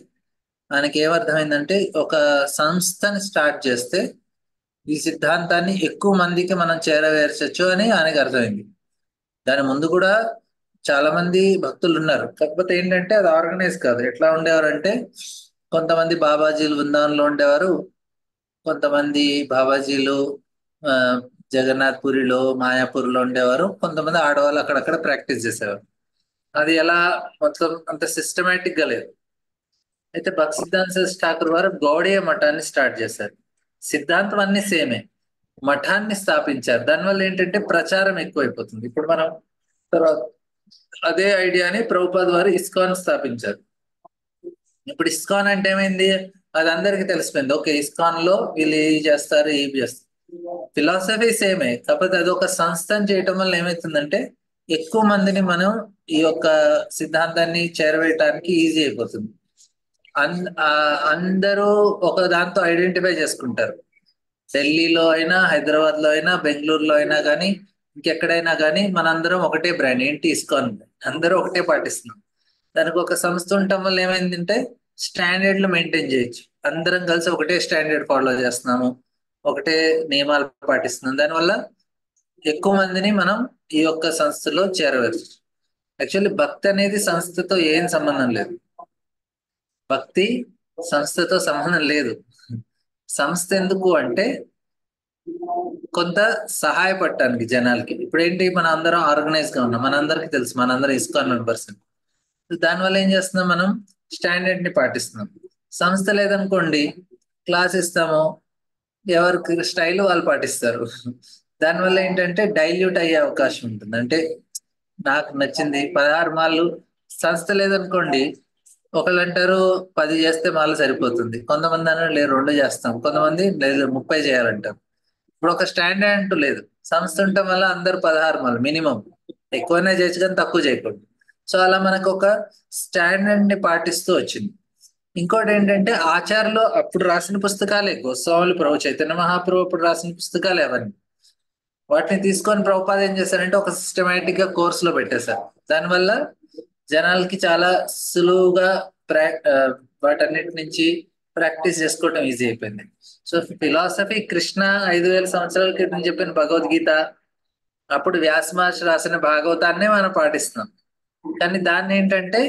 ఆయనకి ఏమర్థమైందంటే ఒక సంస్థని స్టార్ట్ చేస్తే ఈ సిద్ధాంతాన్ని ఎక్కువ మందికి మనం చేరవేర్చచ్చు అని ఆయనకి అర్థమైంది. దాని ముందు కూడా చాలా మంది భక్తులు ఉన్నారు, కాకపోతే ఏంటంటే అది ఆర్గనైజ్ కాదు. ఎట్లా ఉండేవారంటే కొంతమంది బాబాజీలు బృందావనంలో ఉండేవారు, కొంతమంది బాబాజీలు జగన్నాథ్ పురిలో మాయాపూర్లో ఉండేవారు, కొంతమంది ఆడవాళ్ళు అక్కడక్కడ ప్రాక్టీస్ చేసేవారు. అది ఎలా మొత్తం అంత సిస్టమేటిక్ గా లేదు. అయితే భక్తిసిద్ధాంత సరస్వతి ఠాకూర్ వారు గౌడీయ మఠాన్ని స్టార్ట్ చేశారు. సిద్ధాంతం అన్ని సేమే, మఠాన్ని స్థాపించారు. దానివల్ల ఏంటంటే ప్రచారం ఎక్కువైపోతుంది. ఇప్పుడు మనం తర్వాత అదే ఐడియాని ప్రభుపాద్ వారు ఇస్కాన్ స్థాపించారు. ఇప్పుడు ఇస్కాన్ అంటే ఏమైంది, అది అందరికీ తెలిసిపోయింది. ఓకే, ఇస్కాన్ లో వీళ్ళు ఏవి చేస్తారు, ఏవి చేస్తారు, ఫిలాసఫీ సేమే, కాకపోతే అది ఒక సంస్థను చేయటం వల్ల ఏమవుతుందంటే ఎక్కువ మందిని మనం ఈ యొక్క సిద్ధాంతాన్ని చేరవేయటానికి ఈజీ అయిపోతుంది. అందరూ ఒక దాంతో ఐడెంటిఫై చేసుకుంటారు. ఢిల్లీలో అయినా, హైదరాబాద్ లో అయినా, బెంగళూరులో అయినా కానీ, ఇంకెక్కడైనా కానీ మనందరం ఒకటే బ్రాండ్, ఏంటి ఇస్కాన్, అందరూ ఒకటే పాటిస్తున్నాం. దానికి ఒక సంస్థ ఉండటం వల్ల ఏమైందంటే స్టాండర్డ్లు మెయింటైన్ చేయొచ్చు. అందరం కలిసి ఒకటే స్టాండర్డ్ ఫాలో చేస్తున్నాము, ఒకటే నియమాలు పాటిస్తున్నాం. దానివల్ల ఎక్కువ మందిని మనం ఈ యొక్క సంస్థలో చేరవచ్చు. యాక్చువల్లీ భక్తి అనేది సంస్థతో ఏం సంబంధం లేదు, భక్తి సంస్థతో సంబంధం లేదు. సంస్థ ఎందుకు అంటే కొంత సహాయపడటానికి జనాలకి. ఇప్పుడు ఏంటి, మన అందరం ఆర్గనైజ్ గా ఉన్నాం, మనందరికి తెలుసు మనందరం ఇస్కాన్ మెంబర్స్. దానివల్ల ఏం చేస్తున్నాం, మనం స్టాండర్డ్ ని పాటిస్తున్నాం. సంస్థ లేదనుకోండి, క్లాస్ ఇస్తాము, ఎవరికి స్టైల్ వాళ్ళు పాటిస్తారు. దానివల్ల ఏంటంటే డైల్యూట్ అయ్యే అవకాశం ఉంటుంది. అంటే నాకు నచ్చింది 16 మాలు. సంస్థ లేదనుకోండి, ఒకళ్ళు అంటారు 10 చేస్తే మాలు సరిపోతుంది, కొంతమంది అన్నారు లేదు 2 చేస్తాం, కొంతమంది లేదు 30 చేయాలంటారు. ఇప్పుడు ఒక స్టాండర్డ్ అంటూ లేదు. సంస్థ ఉండటం వల్ల అందరూ 16 మాలు మినిమం, ఎక్కువనే చేయొచ్చు కానీ తక్కువ చేయకూడదు. సో అలా మనకు ఒక స్టాండర్డ్ ని పాటిస్తూ వచ్చింది. ఇంకోటి ఏంటంటే ఆచార్యులు అప్పుడు రాసిన పుస్తకాలే, గోస్వాములు, ప్రభు చైతన్య మహాప్రభు అప్పుడు రాసిన పుస్తకాలే అవన్నీ. వాటిని తీసుకొని ప్రభుపాద ఏం చేశారంటే ఒక సిస్టమేటిక్ గా కోర్సులో పెట్టేశారు. దానివల్ల జనాలకి చాలా సులువుగా వాటన్నిటి నుంచి ప్రాక్టీస్ చేసుకోవటం ఈజీ అయిపోయింది. సో ఫిలాసఫీ కృష్ణ 5000 సంవత్సరాల క్రితం చెప్పిన భగవద్గీత, అప్పుడు వ్యాస మహర్షి రాసిన భాగవతాన్నే మనం పాటిస్తున్నాం. కానీ దాన్ని ఏంటంటే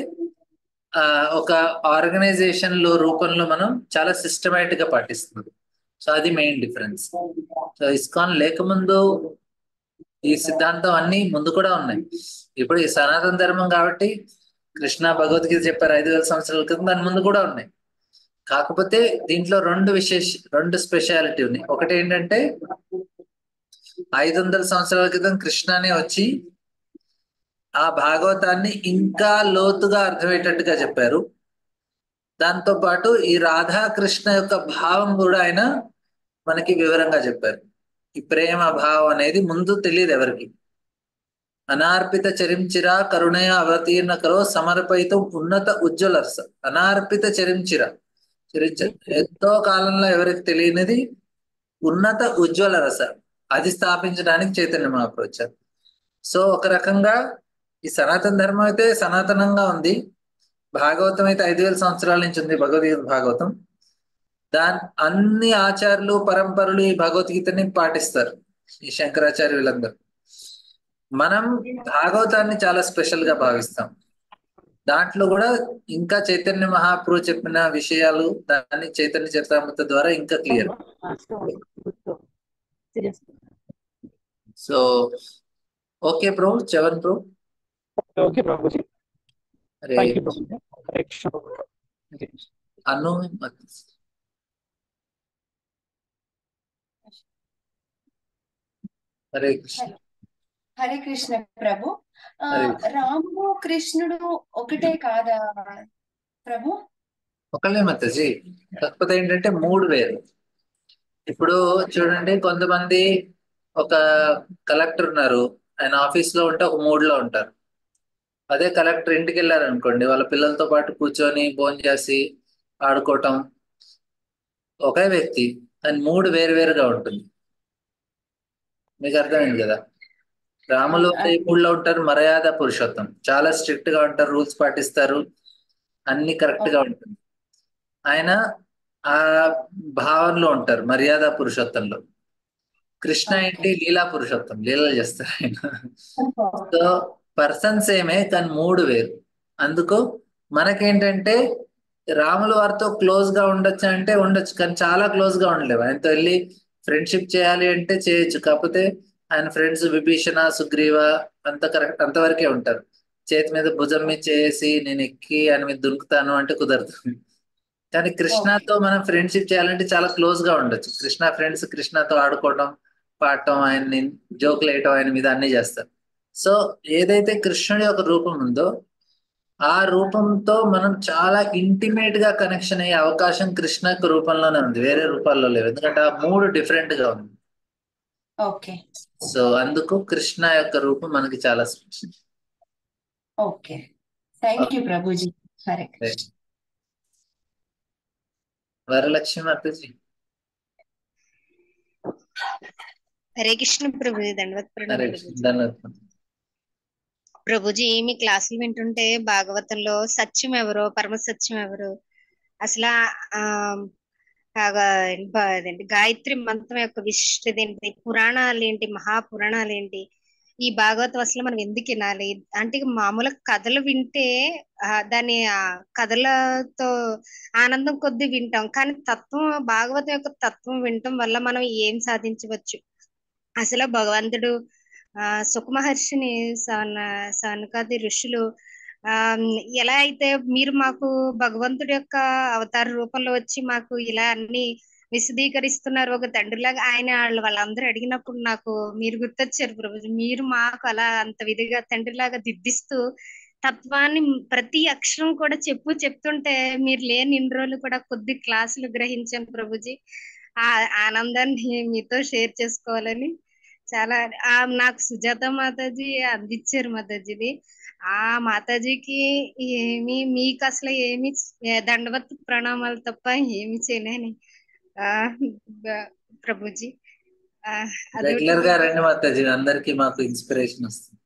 ఒక ఆర్గనైజేషన్ లో రూపంలో మనం చాలా సిస్టమేటిక్ గా పాటిస్తున్నాం. సో అది మెయిన్ డిఫరెన్స్. సో ఇస్కాన్ లేకముందు ఈ సిద్ధాంతం అన్ని ముందు కూడా ఉన్నాయి. ఇప్పుడు ఈ సనాతన ధర్మం కాబట్టి కృష్ణ భగవద్గీత చెప్పారు 5000 సంవత్సరాల క్రితం, దాని ముందు కూడా ఉన్నాయి. కాకపోతే దీంట్లో రెండు స్పెషాలిటీ ఉన్నాయి. ఒకటి ఏంటంటే 500 సంవత్సరాల క్రితం కృష్ణనే వచ్చి ఆ భాగవతాన్ని ఇంకా లోతుగా అర్థమయ్యేటట్టుగా చెప్పారు. దాంతో పాటు ఈ రాధాకృష్ణ యొక్క భావం కూడా ఆయన మనకి వివరంగా చెప్పారు. ఈ ప్రేమ భావం అనేది ముందు తెలియదు ఎవరికి. అనార్పిత చరించిరా కరుణయ అవతీర్ణ కరో సమర్పయితం ఉన్నత ఉజ్వలర్స. అనార్పిత చరించిర ఎంతో కాలంలో ఎవరికి తెలియనిది ఉన్నత ఉజ్వల రస, అది స్థాపించడానికి చైతన్య మహాప్రభు వచ్చారు. సో ఒక రకంగా ఈ సనాతన ధర్మం అయితే సనాతనంగా ఉంది, భాగవతం అయితే 5000 సంవత్సరాల నుంచి ఉంది, భగవద్గీత భాగవతం. అన్ని ఆచార్యులు పరంపరలు ఈ భగవద్గీతని పాటిస్తారు, ఈ శంకరాచార్య వీళ్ళందరూ. మనం భాగవతాన్ని చాలా స్పెషల్ గా భావిస్తాం. దాంట్లో కూడా ఇంకా చైతన్య మహాప్రభు చెప్పిన విషయాలు దాన్ని చైతన్య చరితామృత ద్వారా ఇంకా clear. So okay bro, చవన్ bro. Okay Prabhuji, అరే థ్యాంక్ యూ ప్రభుజీ. హరే కృష్ణ ప్రభుజీ. అను హరే కృష్ణ. హరే కృష్ణ ప్రభు. హరే కృష్ణ. రాముడు కృష్ణుడు ఒకటే కాదా ప్రభు? ఒకళ్ళే మాతాజీ, కాకపోతే ఏంటంటే మూడు వేరు. ఇప్పుడు చూడండి, కొంతమంది ఒక కలెక్టర్ ఉన్నారు, ఆయన ఆఫీస్ లో ఉంటే ఒక మూడ్ లో ఉంటారు. అదే కలెక్టర్ ఇంటికి వెళ్ళారు అనుకోండి, వాళ్ళ పిల్లలతో పాటు కూర్చొని భోజనం చేసి ఆడుకోవటం. ఒకే వ్యక్తి కానీ మూడు వేరు వేరుగా ఉంటుంది. మీకు అర్థమైంది కదా? రాములు ఏ మూడ్ లో ఉంటారు? మర్యాద పురుషోత్తం, చాలా స్ట్రిక్ట్ గా ఉంటారు, రూల్స్ పాటిస్తారు, అన్ని కరెక్ట్ గా ఉంటుంది. ఆయన ఆ భావంలో ఉంటారు, మర్యాద పురుషోత్తంలో. కృష్ణ ఏంటి? లీలా పురుషోత్తం, లీలలు చేస్తారు ఆయన. సో పర్సన్స్ ఏమే కానీ మూడు వేరు. అందుకు మనకేంటంటే రాముల వారితో క్లోజ్ గా ఉండొచ్చు అంటే ఉండొచ్చు, కానీ చాలా క్లోజ్ గా ఉండలేవు. ఆయనతో వెళ్ళి ఫ్రెండ్షిప్ చేయాలి అంటే చేయొచ్చు, కాకపోతే ఆయన ఫ్రెండ్స్ విభీషణ, సుగ్రీవ అంత కరెక్ట్, అంతవరకే ఉంటారు. చేతి మీద భుజం మీద చేసి నేను ఎక్కి ఆయన మీద దునుకుతాను అంటే కుదరదు. కానీ కృష్ణతో మనం ఫ్రెండ్షిప్ చేయాలంటే చాలా క్లోజ్ గా ఉండొచ్చు. కృష్ణ ఫ్రెండ్స్ కృష్ణతో ఆడుకోవడం, పాడటం, ఆయన్ని జోకులు వేయటం, ఆయన మీద అన్ని చేస్తారు. సో ఏదైతే కృష్ణుడి యొక్క రూపం ఉందో ఆ రూపంతో మనం చాలా ఇంటిమేట్ గా కనెక్షన్ అయ్యే అవకాశం కృష్ణ యొక్క రూపంలోనే ఉంది, వేరే రూపాల్లో లేవు. ఎందుకంటే ఆ మూడు డిఫరెంట్ గా ఉంది. ఓకే సో అందుకు కృష్ణ యొక్క రూపం మనకి చాలా special. Okay, thank you Prabhuji. Hare Krishna. Varalakshmi Mataji. Hare Krishna Prabhuji, దండవత్ ప్రణామం హరే ప్రభుజీ. ధన్యవాదాలు. ప్రభుజీ, మీ క్లాసులు వింటుంటే భాగవతంలో సత్యం ఎవరో పరమ సత్యం ఎవరు, అసలు అదేంటి గాయత్రి మంత్రం యొక్క విశిష్టత ఏంటి, పురాణాలు ఏంటి, మహాపురాణాలు ఏంటి, ఈ భాగవతం అసలు మనం ఎందుకు వినాలి అంటే, మామూలుగా కథలు వింటే దాని కథలతో ఆనందం కొద్ది వింటాం, కానీ తత్వం, భాగవతం యొక్క తత్వం వినటం వల్ల మనం ఏం సాధించవచ్చు. అసలు భగవంతుడు సుఖ మహర్షిని సనకాది ఋషులు ఎలా అయితే మీరు మాకు భగవంతుడి యొక్క అవతార రూపంలో వచ్చి మాకు ఇలా అన్ని విశదీకరిస్తున్నారు ఒక తండ్రిలాగా, ఆయన వాళ్ళందరూ అడిగినప్పుడు నాకు మీరు గుర్తొచ్చారు ప్రభు. మీరు మాకు అలా అంత విధిగా తండ్రిలాగా దిద్దిస్తూ తత్వాన్ని ప్రతి అక్షరం కూడా చెప్తుంటే మీరు లేని ఇన్ని రోజులు కూడా కొద్ది క్లాసులు గ్రహించాను ప్రభుజీ. ఆ ఆనందాన్ని మీతో షేర్ చేసుకోవాలని చాలా నాకు సుజాత మాతాజీ అందించారు మాతాజీది. ఆ మాతాజీకి మీకు అసలు ఏమి దండవత్ ప్రణామాలు తప్ప ఏమి చేయలేని ప్రభుజీ. రెగ్యులర్ గా రండి మాతాజీ, అందరికి మాకు ఇన్స్పిరేషన్ వస్తుంది.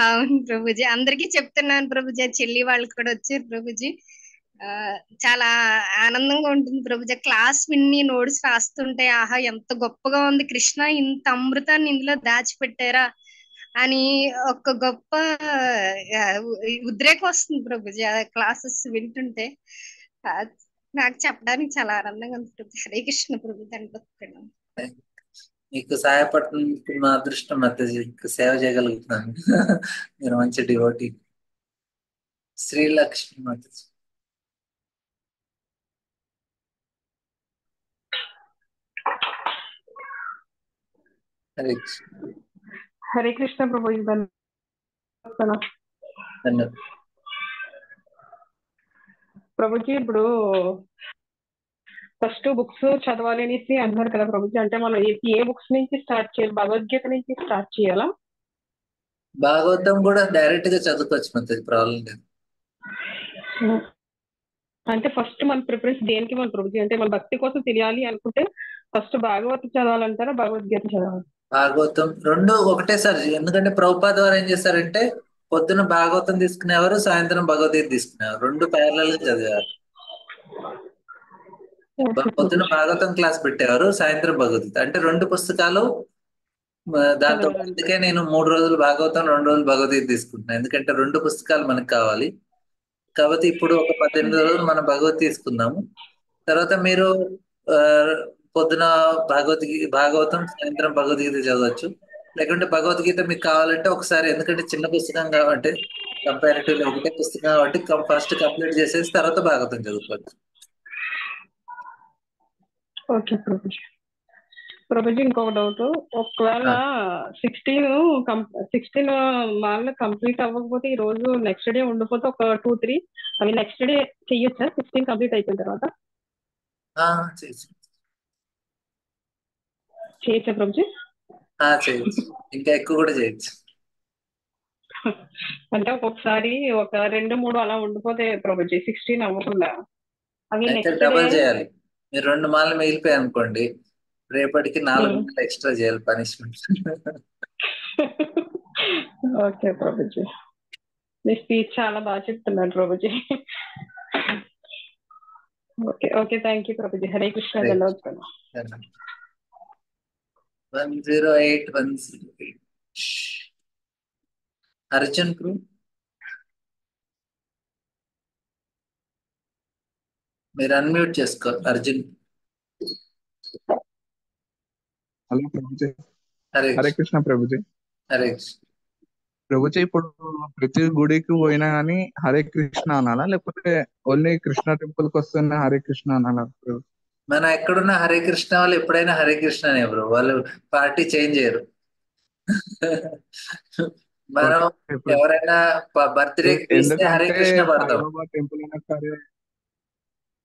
అవును ప్రభుజీ, అందరికీ చెప్తున్నాను ప్రభుజీ. చెల్లి వాళ్ళు కూడా వచ్చారు ప్రభుజీ. చాలా ఆనందంగా ఉంటుంది ప్రభుజీ. క్లాస్ విన్ని నోట్స్ రాస్తుంటే ఆహా ఎంత గొప్పగా ఉంది, కృష్ణ ఇంత అమృతాన్ని ఇందులో దాచిపెట్టారా అని ఒక గొప్ప ఉద్రేకం వస్తుంది ప్రభుజీ ఆ క్లాసెస్ వింటుంటే. నాకు చెప్పడానికి చాలా ఆనందంగా ఉంది ప్రభు. హరే కృష్ణ ప్రభు. దండవత్. మీకు సహాయపడుతుంది మా అదృష్టం మాతాజీ, సేవ చేయగలుగుతున్నాను. మీరు మంచి డివోటీ. శ్రీలక్ష్మి మాతాజీ. హరే కృష్ణ. హరే కృష్ణ ప్రభుజీ. ధన్యవాదాలు ప్రభుజీ. ఇప్పుడు ఫస్ట్ బుక్స్ చదవాలి అనేసి అంటున్నారు కదా ప్రభుజీ, అంటే మనం ఏ బుక్స్ నుంచి స్టార్ట్ చేయాలి? భగవద్గీత నుంచి స్టార్ట్ చేయాలా? భాగవతం కూడా డైరెక్ట్ గా చదువుకోవచ్చు మాతాజీ, ప్రాబ్లం లేదు. అంటే ఫస్ట్ మన ప్రిఫరెన్స్ దేనికి మన ప్రభుజీ? అంటే మన భక్తి కోసం తెలియాలి అనుకుంటే ఫస్ట్ భాగవతం చదవాలంటారా, భగవద్గీత చదవాలి? భాగవతం రెండు ఒకటేసారి. ఎందుకంటే ప్రభుపాద వారు ఏం చేశారంటే పొద్దున భాగవతం తీసుకునేవారు, సాయంత్రం భగవద్గీత తీసుకునేవారు, రెండు ప్యారలల్ గా చదివారు. పొద్దున భాగవతం క్లాస్ పెట్టేవారు, సాయంత్రం భగవద్గీత. అంటే రెండు పుస్తకాలు దాంతో చదవాలంటారు. అందుకే నేను 3 రోజులు భాగవతం, 2 రోజులు భగవద్గీత తీసుకుంటున్నాను. ఎందుకంటే 2 పుస్తకాలు మనకు కావాలి. కాబట్టి ఇప్పుడు ఒక 18 రోజులు మనం భగవత్ తీసుకుందాము. తర్వాత మీరు ఆ, పొద్దున భాగవతం, సాయంత్రం భగవద్గీత చదవచ్చు. లేకుంటే భగవద్గీత మీకు కావాలంటే ఒకసారి, ఎందుకంటే చిన్న పుస్తకం కాబట్టి కంపారిటివ్లీ ఒకటే పుస్తకం కాబట్టి ఫస్ట్ కంప్లీట్ చేసేసి తర్వాత భాగవతం చదువుకోవచ్చు. ఓకే ప్రభుజీ. ప్రభుజీ ఇంకొక డౌట్, ఒకవేళ 16 మాల్లో కంప్లీట్ అవ్వకపోతే ఈ రోజు నెక్స్ట్ డే ఉండిపోతే ఒక 2-3 అవి నెక్స్ట్ డే చెయ్యొచ్చా 16 కంప్లీట్ అయిపోయిన తర్వాత? చేయొచ్చు. చేయొచ్చా ప్రభుజీ? చేయొచ్చు, ఇంకా ఎక్కువ కూడా చేయొచ్చు. అంటే ఒక్కొక్కసారి ఒక 2-3 అలా ఉండిపోతే ప్రభుజీ 16 అవ్వకుండా అవి అయితే నెక్స్ట్ డే. డబల్ చేయాలి. మీరు 2 మాలు మిగిలిపోయాయి అనుకోండి, రేపటికి 4 మాలు ఎక్స్ట్రా చేయాలి పనిష్మెంట్. ఓకే ప్రభుజీ, మీ స్పీచ్ చాలా బాగా చెప్తున్నారు Prabhuji. Okay okay, thank you Prabhuji. Hare Krishna. ధన్యవాదాలు. 108 అర్జున్ కు మీరు అన్మ్యూట్ చేసుకో. అర్జున్. హలో ప్రభుజీ. హరే హరే కృష్ణ ప్రభుజీ. హరే కృష్ణ. ప్రభుజీ ఇప్పుడు ప్రతి గుడికి పోయినా కానీ హరే కృష్ణ అనాలా, లేకపోతే ఓన్లీ కృష్ణ టెంపుల్ కి వస్తున్నా హరే కృష్ణ అనాలా? మనం ఎక్కడున్నా హరే కృష్ణ, వాళ్ళు ఎప్పుడైనా హరే కృష్ణనే బ్రో, వాళ్ళు పార్టీ చేంజ్ చేయరు. మనం ఎవరైనా బర్త్డేకి పిలిస్తే హరే కృష్ణ పడతాం. టెంపుల్ అయినా సరే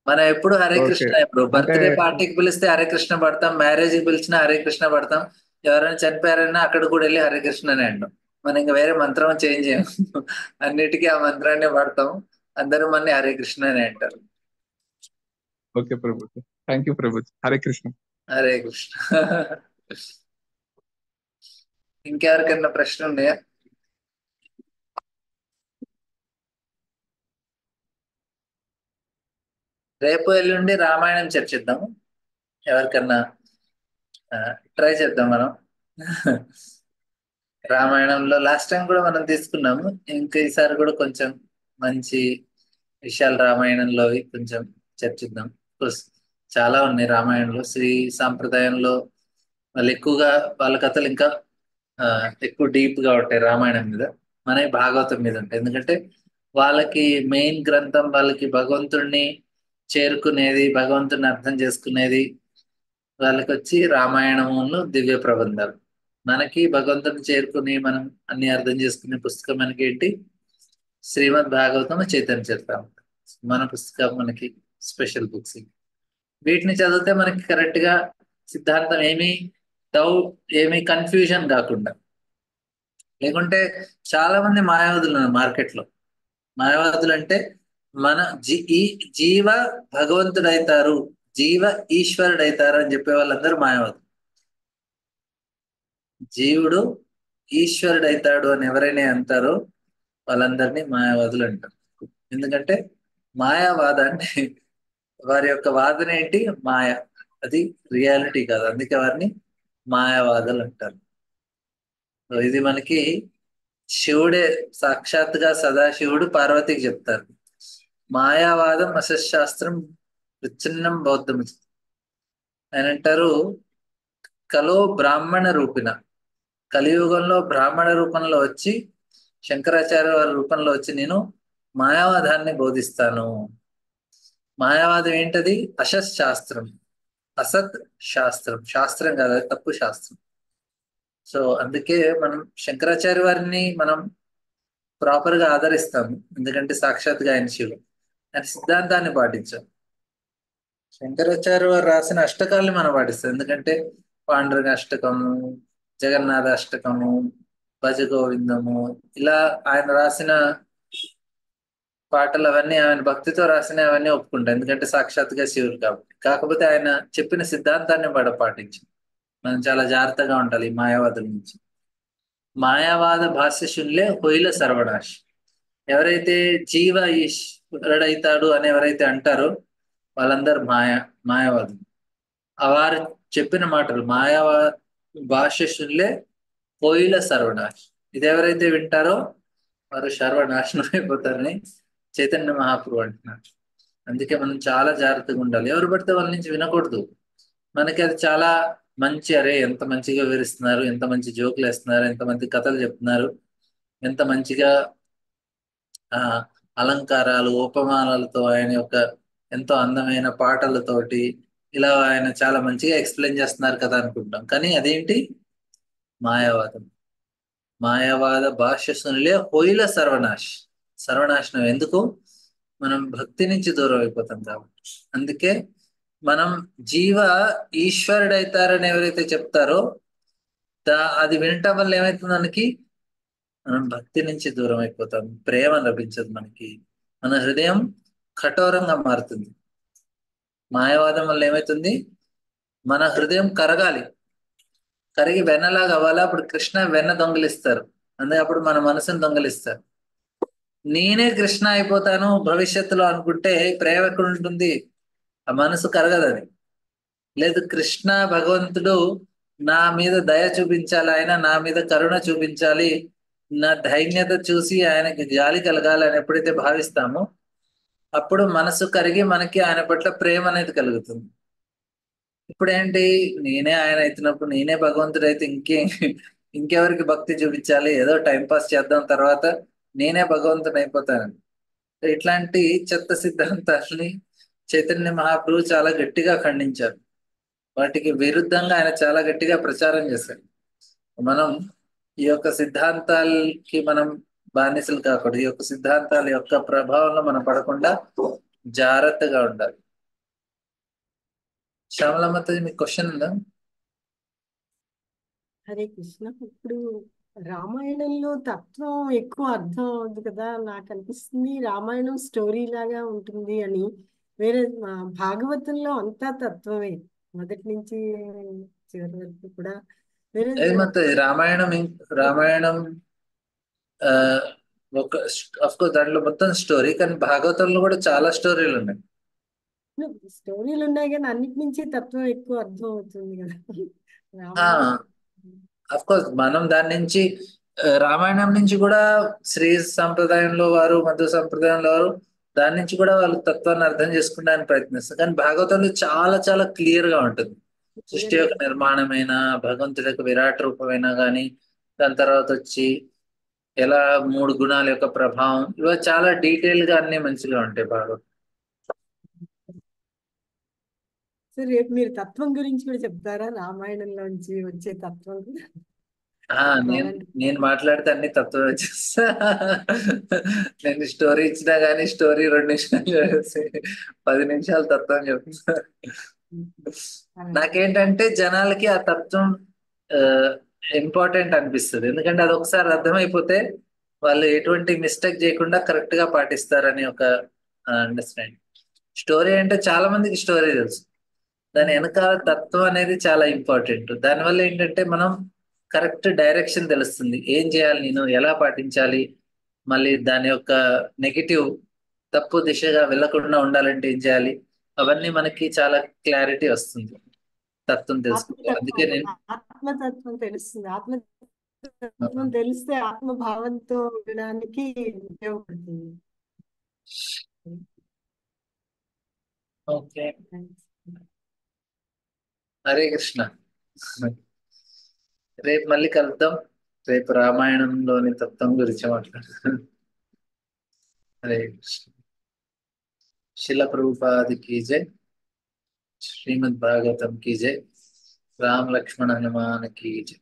మనం ఎప్పుడు హరే కృష్ణ బ్రో. బర్త్డే పార్టీకి పిలిస్తే హరే కృష్ణ పడతాం, మ్యారేజ్ కి పిలిచినా హరే కృష్ణ పడతాం, ఎవరైనా చనిపోయారైనా అక్కడ కూడా వెళ్ళి హరే కృష్ణనే అంటాం. మనం ఇంకా వేరే మంత్రం చేంజ్ చేయం, అన్నిటికీ ఆ మంత్రాన్ని పడతాం. అందరూ మళ్ళీ హరే కృష్ణనే అంటారు. ఓకే ప్రభు, థ్యాంక్ యూ ప్రభు. హరే కృష్ణ. హరే కృష్ణ. ఇంకెవరికైనా ప్రశ్న ఉన్నాయా? రేపు ఎల్లుండి రామాయణం చర్చిద్దాము. ఎవరికన్నా ట్రై చేద్దాం మనం. రామాయణంలో లాస్ట్ టైం కూడా మనం తీసుకున్నాము, ఇంకా ఈసారి కూడా కొంచెం మంచి విషయాలు రామాయణంలో కొంచెం చర్చిద్దాం. చాలా ఉన్నాయి రామాయణంలో. శ్రీ సాంప్రదాయంలో వాళ్ళు ఎక్కువగా వాళ్ళ కథలు ఇంకా ఎక్కువ డీప్ గా ఉంటాయి రామాయణం మీద, మన భాగవతం మీద ఉంటాయి. ఎందుకంటే వాళ్ళకి మెయిన్ గ్రంథం, వాళ్ళకి భగవంతుడిని చేరుకునేది, భగవంతుడిని అర్థం చేసుకునేది వాళ్ళకి వచ్చి రామాయణమును దివ్య ప్రబంధాలు. మనకి భగవంతుడిని చేరుకుని మనం అన్ని అర్థం చేసుకునే పుస్తకం మనకి ఏంటి? శ్రీమద్ భాగవతం, చైతన్య చరితామృతం. మన పుస్తకం మనకి స్పెషల్ బుక్స్. వీటిని చదివితే మనకి కరెక్ట్ గా సిద్ధాంతం ఏమీ కన్ఫ్యూజన్ కాకుండా. లేకుంటే చాలా మంది మాయావతులు ఉన్నారు మార్కెట్లో. మాయావతులు అంటే మన జీవ భగవంతుడైతారు, జీవ ఈశ్వరుడైతారు అని చెప్పే వాళ్ళందరూ మాయావతులు. జీవుడు ఈశ్వరుడైతాడు అని ఎవరైనా అంటారో వాళ్ళందరినీ మాయావాదులు అంటారు. ఎందుకంటే మాయావాదాన్ని, వారి యొక్క వాదన ఏంటి? మాయ, అది రియాలిటీ కాదు. అందుకే వారిని మాయావాదులు అంటారు. ఇది మనకి శివుడే సాక్షాత్తుగా సదాశివుడు పార్వతికి చెప్తారు, మాయావాదం అసశాస్త్రం విచ్ఛిన్నం బౌద్ధం. ఆయన అంటారు, కలో బ్రాహ్మణ రూపిణ, కలియుగంలో బ్రాహ్మణ రూపంలో వచ్చి, శంకరాచార్య వారి రూపంలో వచ్చి నేను మాయావాదాన్ని బోధిస్తాను. మాయావాదం ఏంటది? అసత్ శాస్త్రం, అసత్ శాస్త్రం, శాస్త్రం కాదు, అది తప్పు శాస్త్రం. సో అందుకే మనం శంకరాచార్య వారిని మనం ప్రాపర్ గా ఆదరిస్తాము, ఎందుకంటే సాక్షాత్గా ఆయన శివుడు, ఆయన సిద్ధాంతాన్ని పాటించాం. శంకరాచార్య వారు రాసిన అష్టకాల్ని మనం పాటిస్తాం, ఎందుకంటే పాండురంగ అష్టకము, జగన్నాథ అష్టకము, భజ గోవిందము, ఇలా ఆయన రాసిన పాటలు అవన్నీ ఆయన భక్తితో రాసిన అవన్నీ ఒప్పుకుంటాం, ఎందుకంటే సాక్షాత్గా శివుడు కాబట్టి. కాకపోతే ఆయన చెప్పిన సిద్ధాంతాన్ని పాటించాం. మనం చాలా జాగ్రత్తగా ఉండాలి ఈ మాయావాదుల నుంచి. మాయావాద భాష్యశున్లే హొయిల సర్వనాశ్. ఎవరైతే జీవ ఈశ్వరుడైతాడు అని ఎవరైతే అంటారో వాళ్ళందరూ మాయావాదులు. వారు చెప్పిన మాటలు మాయావాద భాష్యశున్లే కోయిల సర్వనాశ్. ఇది ఎవరైతే వింటారో వారు సర్వనాశనం అయిపోతారని చైతన్య మహాప్రభు అంటున్నారు. అందుకే మనం చాలా జాగ్రత్తగా ఉండాలి. ఎవరు పడితే వాళ్ళ నుంచి వినకూడదు. మనకి అది చాలా మంచి, అరే ఎంత మంచిగా వివరిస్తున్నారు, ఎంత మంచి జోకులు వేస్తున్నారు, ఎంత మంచి కథలు చెప్తున్నారు, ఎంత మంచిగా ఆ అలంకారాలు ఉపమానాలతో ఆయన యొక్క ఎంతో అందమైన పాటలతోటి ఇలా ఆయన చాలా మంచిగా ఎక్స్ప్లెయిన్ చేస్తున్నారు కదా అనుకుంటాం. కానీ అదేంటి? మాయావాదం. మాయావాద భాష్య సునులే హోయిల సర్వనాశ్. సర్వనాశనం ఎందుకు? మనం భక్తి నుంచి దూరం అయిపోతాం కాబట్టి. అందుకే మనం జీవ ఈశ్వరుడు అవుతారని ఎవరైతే చెప్తారో అది వినటం వల్ల ఏమవుతుంది? మనకి మనం భక్తి నుంచి దూరం అయిపోతాం, ప్రేమ లభించదు మనకి, మన హృదయం కఠోరంగా మారుతుంది. మాయావాదం వల్ల ఏమవుతుంది? మన హృదయం కరగాలి, కరిగి వెన్నలాగా అవ్వాలి. అప్పుడు కృష్ణ వెన్న దొంగిలిస్తారు, అందుకే అప్పుడు మన మనసుని దొంగిలిస్తారు. నేనే కృష్ణ అయిపోతాను భవిష్యత్తులో అనుకుంటే ప్రేమ ఎక్కడ ఉంటుంది? ఆ మనసు కరగదు. అది లేదు, కృష్ణ భగవంతుడు నా మీద దయ చూపించాలి, ఆయన నా మీద కరుణ చూపించాలి, నా దైన్యత చూసి ఆయనకి జాలి కలగాలి అని ఎప్పుడైతే భావిస్తామో అప్పుడు మనసు కరిగి మనకి ఆయన పట్ల ప్రేమ అనేది కలుగుతుంది. ఇప్పుడు ఏంటి? నేనే ఆయన అవుతున్నప్పుడు, నేనే భగవంతుడు అయితే ఇంకెవరికి భక్తి చూపించాలి? ఏదో టైం పాస్ చేద్దాం, తర్వాత నేనే భగవంతుని అయిపోతానని. ఇట్లాంటి చెత్త సిద్ధాంతాలని చైతన్య మహాప్రభు చాలా గట్టిగా ఖండించారు. వాటికి విరుద్ధంగా ఆయన చాలా గట్టిగా ప్రచారం చేశారు. మనం ఈ యొక్క సిద్ధాంతాలకి మనం బానిసలు కాకూడదు. ఈ యొక్క సిద్ధాంతాల యొక్క ప్రభావంలో మనం పడకుండా జాగ్రత్తగా ఉండాలి. శ్యామలమ్మతో మీకు క్వశ్చన్ ఉందా? హరే కృష్ణ. ఇప్పుడు రామాయణంలో తత్వం ఎక్కువ అర్థం అవుతుంది కదా, నాకు అనిపిస్తుంది రామాయణం స్టోరీ లాగా ఉంటుంది అని. వేరే భాగవతంలో అంతా తత్వమే, మొదటి నుంచి చివరి వరకు కూడా. వేరే ఏమంటే రామాయణం ఆ ఒక అఫ్కోర్స్ దాంట్లో మొత్తం స్టోరీ, కానీ భాగవతంలో కూడా చాలా స్టోరీలు ఉన్నాయి. స్టోరీలు ఉన్నాయి కానీ అన్నిటి నుంచి తత్వం ఎక్కువ అర్థం అవుతుంది కదా రామాయణం. అఫ్కోర్స్ మనం దాని నుంచి రామాయణం నుంచి కూడా శ్రీ సంప్రదాయంలో వారు, మధ్య సంప్రదాయంలో వారు దాని నుంచి కూడా వాళ్ళు తత్వాన్ని అర్థం చేసుకోవడానికి ప్రయత్నిస్తారు. కానీ భాగవతంలో చాలా చాలా క్లియర్ గా ఉంటుంది. సృష్టి యొక్క నిర్మాణమైన, భగవంతుడి యొక్క విరాట్ రూపమైనా కానీ, దాని తర్వాత వచ్చి ఎలా 3 గుణాల యొక్క ప్రభావం, ఇవి చాలా డీటెయిల్ గా అన్ని మంచిగా ఉంటాయి భాగవతం. సరే, రేపు మీరు తత్వం గురించి కూడా చెప్తారా? రామాయణంలోంచి వచ్చే తత్వం కూడా. నేను మాట్లాడితే అన్ని తత్వం వచ్చేస్తా. నేను స్టోరీ ఇచ్చినా గానీ స్టోరీ 2 నిమిషాలు 10 నిమిషాలు తత్వం చెప్తా. నాకేంటంటే జనాలకి ఆ తత్వం ఇంపార్టెంట్ అనిపిస్తుంది. ఎందుకంటే అది ఒకసారి అర్థమైపోతే వాళ్ళు ఎటువంటి మిస్టేక్ చేయకుండా కరెక్ట్ గా పాటిస్తారని ఒక అండర్స్టాండింగ్. స్టోరీ అంటే చాలా మందికి స్టోరీ తెలుసు, దాని వెనకాల తత్వం అనేది చాలా ఇంపార్టెంట్. దానివల్ల ఏంటంటే మనం కరెక్ట్ డైరెక్షన్ తెలుస్తుంది, ఏం చేయాలి, నేను ఎలా పాటించాలి, మళ్ళీ దాని యొక్క నెగిటివ్ తప్పు దిశగా వెళ్లకుండా ఉండాలంటే ఏం చేయాలి, అవన్నీ మనకి చాలా క్లారిటీ వస్తుంది తత్వం తెలుసుకుంటే. అందుకే నేను ఆత్మతత్వం తెలుస్తుంది. ఆత్మతత్వం తెలిస్తే ఆత్మభావంతో ఉండడానికి ఉపయోగపడుతుంది. ఓకే, హరే కృష్ణ. రేపు మళ్ళీ కలుద్దాం. రేపు రామాయణంలోని తత్వం గురించి మాట్లాడతాం. హరే కృష్ణ. శిల ప్రభుపాద की जय, श्रीमद् भागवतम की जय, राम लक्ष्मण हनुमान की जय.